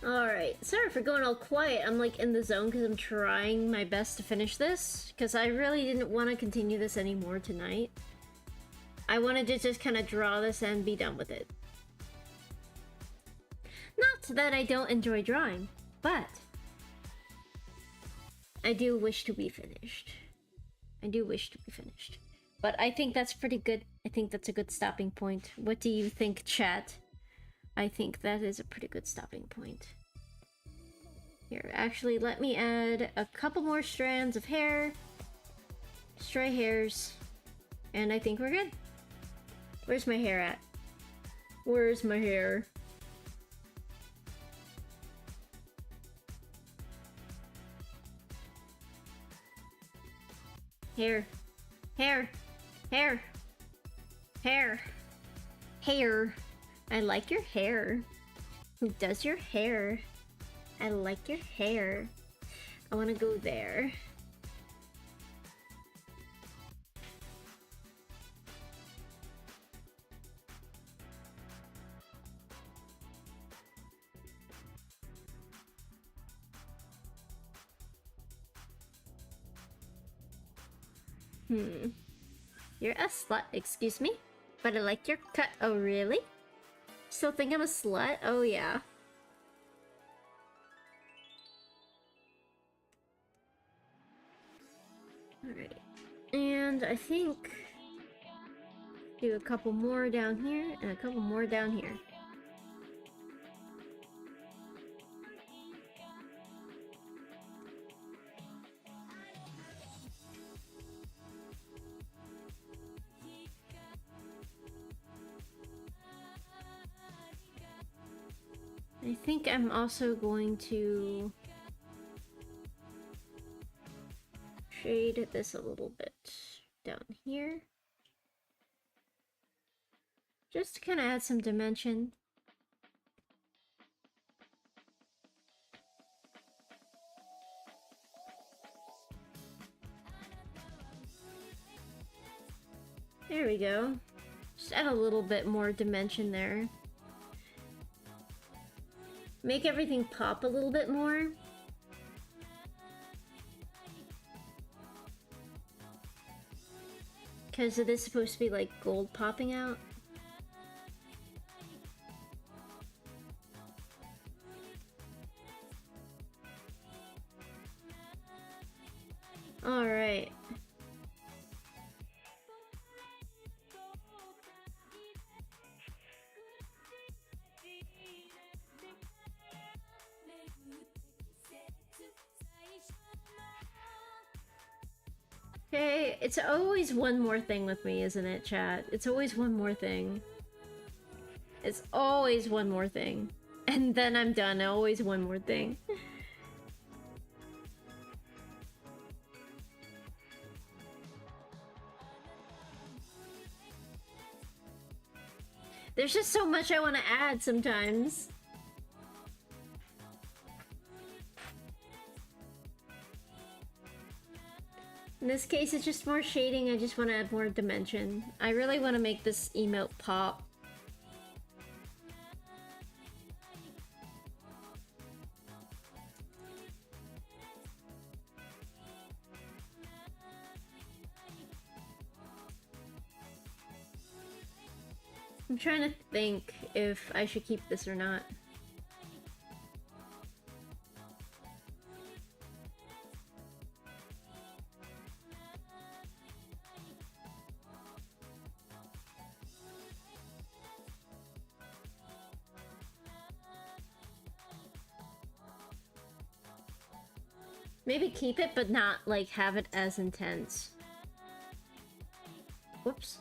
Alright, sorry for going all quiet. I'm like in the zone because I'm trying my best to finish this. Because I really didn't want to continue this anymore tonight. I wanted to just kind of draw this and be done with it. Not that I don't enjoy drawing, but I do wish to be finished. I do wish to be finished. But I think that's pretty good. I think that's a good stopping point. What do you think, chat? I think that is a pretty good stopping point. Here, actually, let me add a couple more strands of hair. Stray hairs. And I think we're good. Where's my hair at? Where's my hair? Hair. Hair. Hair. Hair. Hair. I like your hair. Who does your hair? I like your hair. I want to go there. You're a slut, excuse me? But I like your cut. Oh, really? Still think I'm a slut? Oh, yeah. Alright. And I think... do a couple more down here, and a couple more down here. I think I'm also going to shade this a little bit down here. Just to kind of add some dimension. There we go. Just add a little bit more dimension there. Make everything pop a little bit more. Because it is supposed to be like gold popping out. Alright. Okay, it's always one more thing with me, isn't it, chat? It's always one more thing. It's always one more thing. And then I'm done. Always one more thing. There's just so much I want to add sometimes. In this case, it's just more shading. I just want to add more dimension. I really want to make this emote pop. I'm trying to think if I should keep this or not. Maybe keep it, but not, like, have it as intense. Whoops.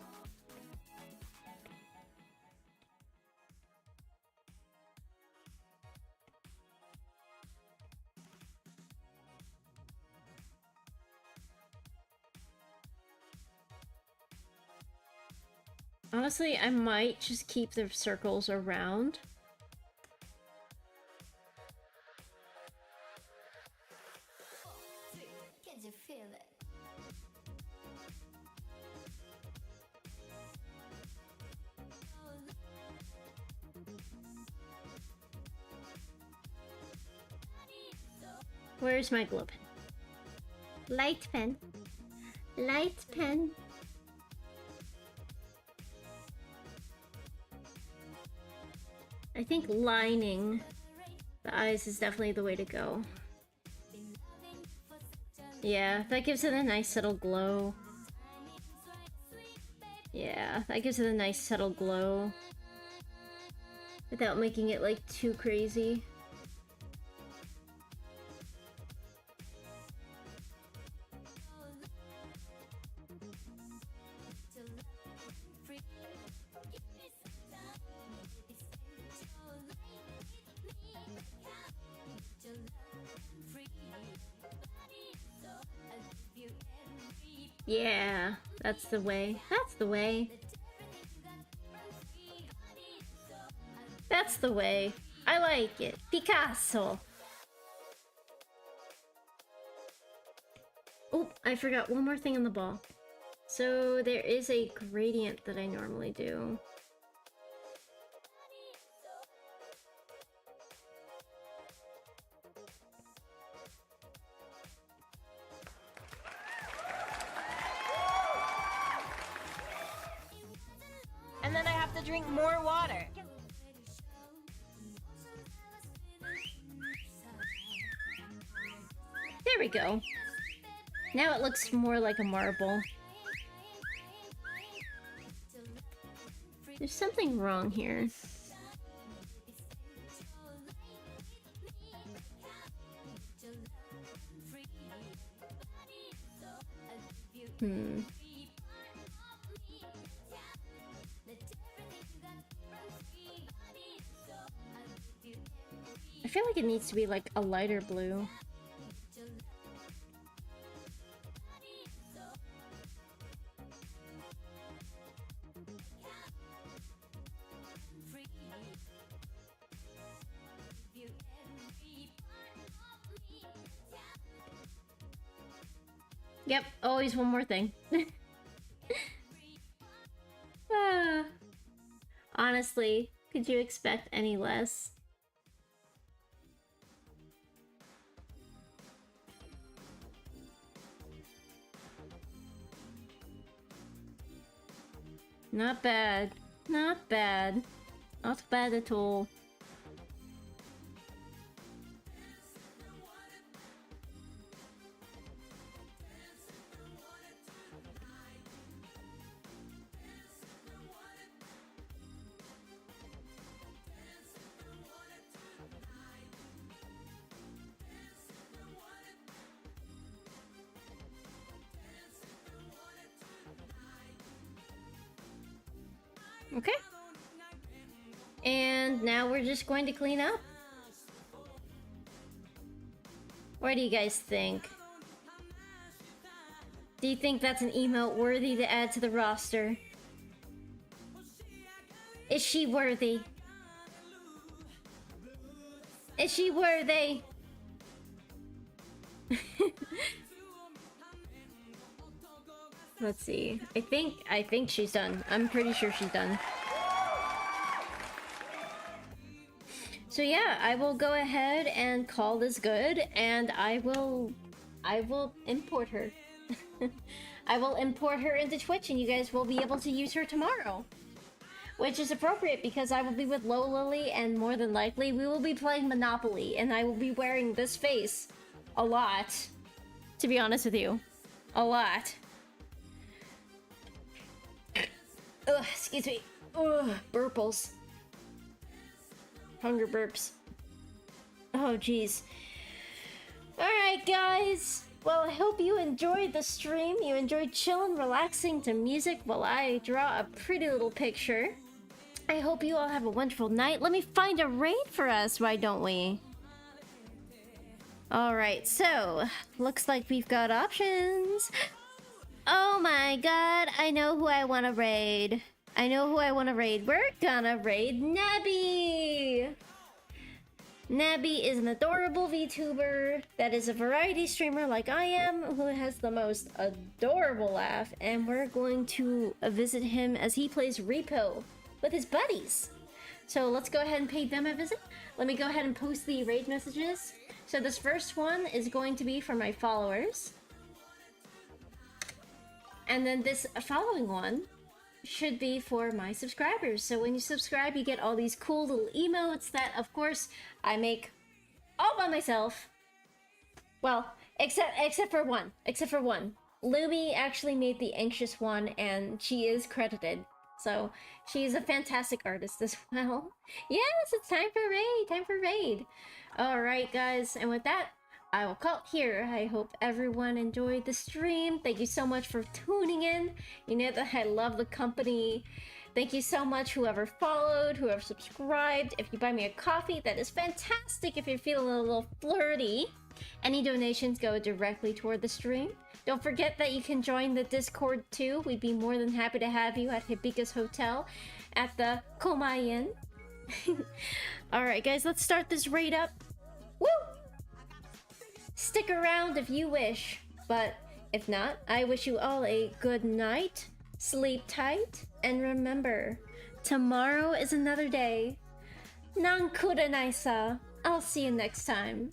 Honestly, I might just keep the circles around. Can you feel it? Where's my glow pen? Light pen. Light pen. I think lining the eyes is definitely the way to go. Yeah, that gives it a nice subtle glow. Yeah, that gives it a nice subtle glow. Without making it like too crazy. Yeah, that's the way. That's the way. That's the way. I like it. Picasso. Oh, I forgot one more thing on the ball. So there is a gradient that I normally do. drink more water. There we go. Now it looks more like a marble. There's something wrong here. I feel like it needs to be like a lighter blue. Yep, always one more thing. Honestly, could you expect any less? Not bad. Not bad. Not bad at all. Okay. And now we're just going to clean up. What do you guys think? Do you think that's an emote worthy to add to the roster? Is she worthy? Is she worthy? Let's see. I think she's done. I'm pretty sure she's done. So yeah, I will go ahead and call this good, and I will import her. I will import her into Twitch, and you guys will be able to use her tomorrow. Which is appropriate because I will be with Low Lily, and more than likely we will be playing Monopoly, and I will be wearing this face a lot. To be honest with you. A lot. Ugh, excuse me. Ugh, burples. Hunger burps. Oh, jeez. Alright, guys. Well, I hope you enjoyed the stream. You enjoyed chilling, relaxing to music while I draw a pretty little picture. I hope you all have a wonderful night. Let me find a raid for us, why don't we? Alright, so, looks like we've got options. Oh my god, I know who I want to raid. I know who I want to raid. We're gonna raid Nebby! Nebby is an adorable VTuber that is a variety streamer like I am, who has the most adorable laugh, and we're going to visit him as he plays Repo with his buddies. So let's go ahead and pay them a visit. Let me go ahead and post the raid messages. So this first one is going to be for my followers. And then this following one should be for my subscribers. So when you subscribe, you get all these cool little emotes that, of course, I make all by myself. Well, except for one. Except for one. Lumi actually made the anxious one, and she is credited. So she's a fantastic artist as well. Yes, it's time for raid. Time for raid. All right, guys. And with that, I will call it here. I hope everyone enjoyed the stream. Thank you so much for tuning in. You know that I love the company. Thank you so much, whoever followed, whoever subscribed. If you buy me a coffee, that is fantastic. If you're feeling a little flirty, any donations go directly toward the stream. Don't forget that you can join the Discord too. We'd be more than happy to have you at Hibika's Hotel at the Komayen. Alright guys, let's start this raid up. Woo! Stick around if you wish, but if not, I wish you all a good night, sleep tight, and remember, tomorrow is another day. Nankurenai sa. I'll see you next time.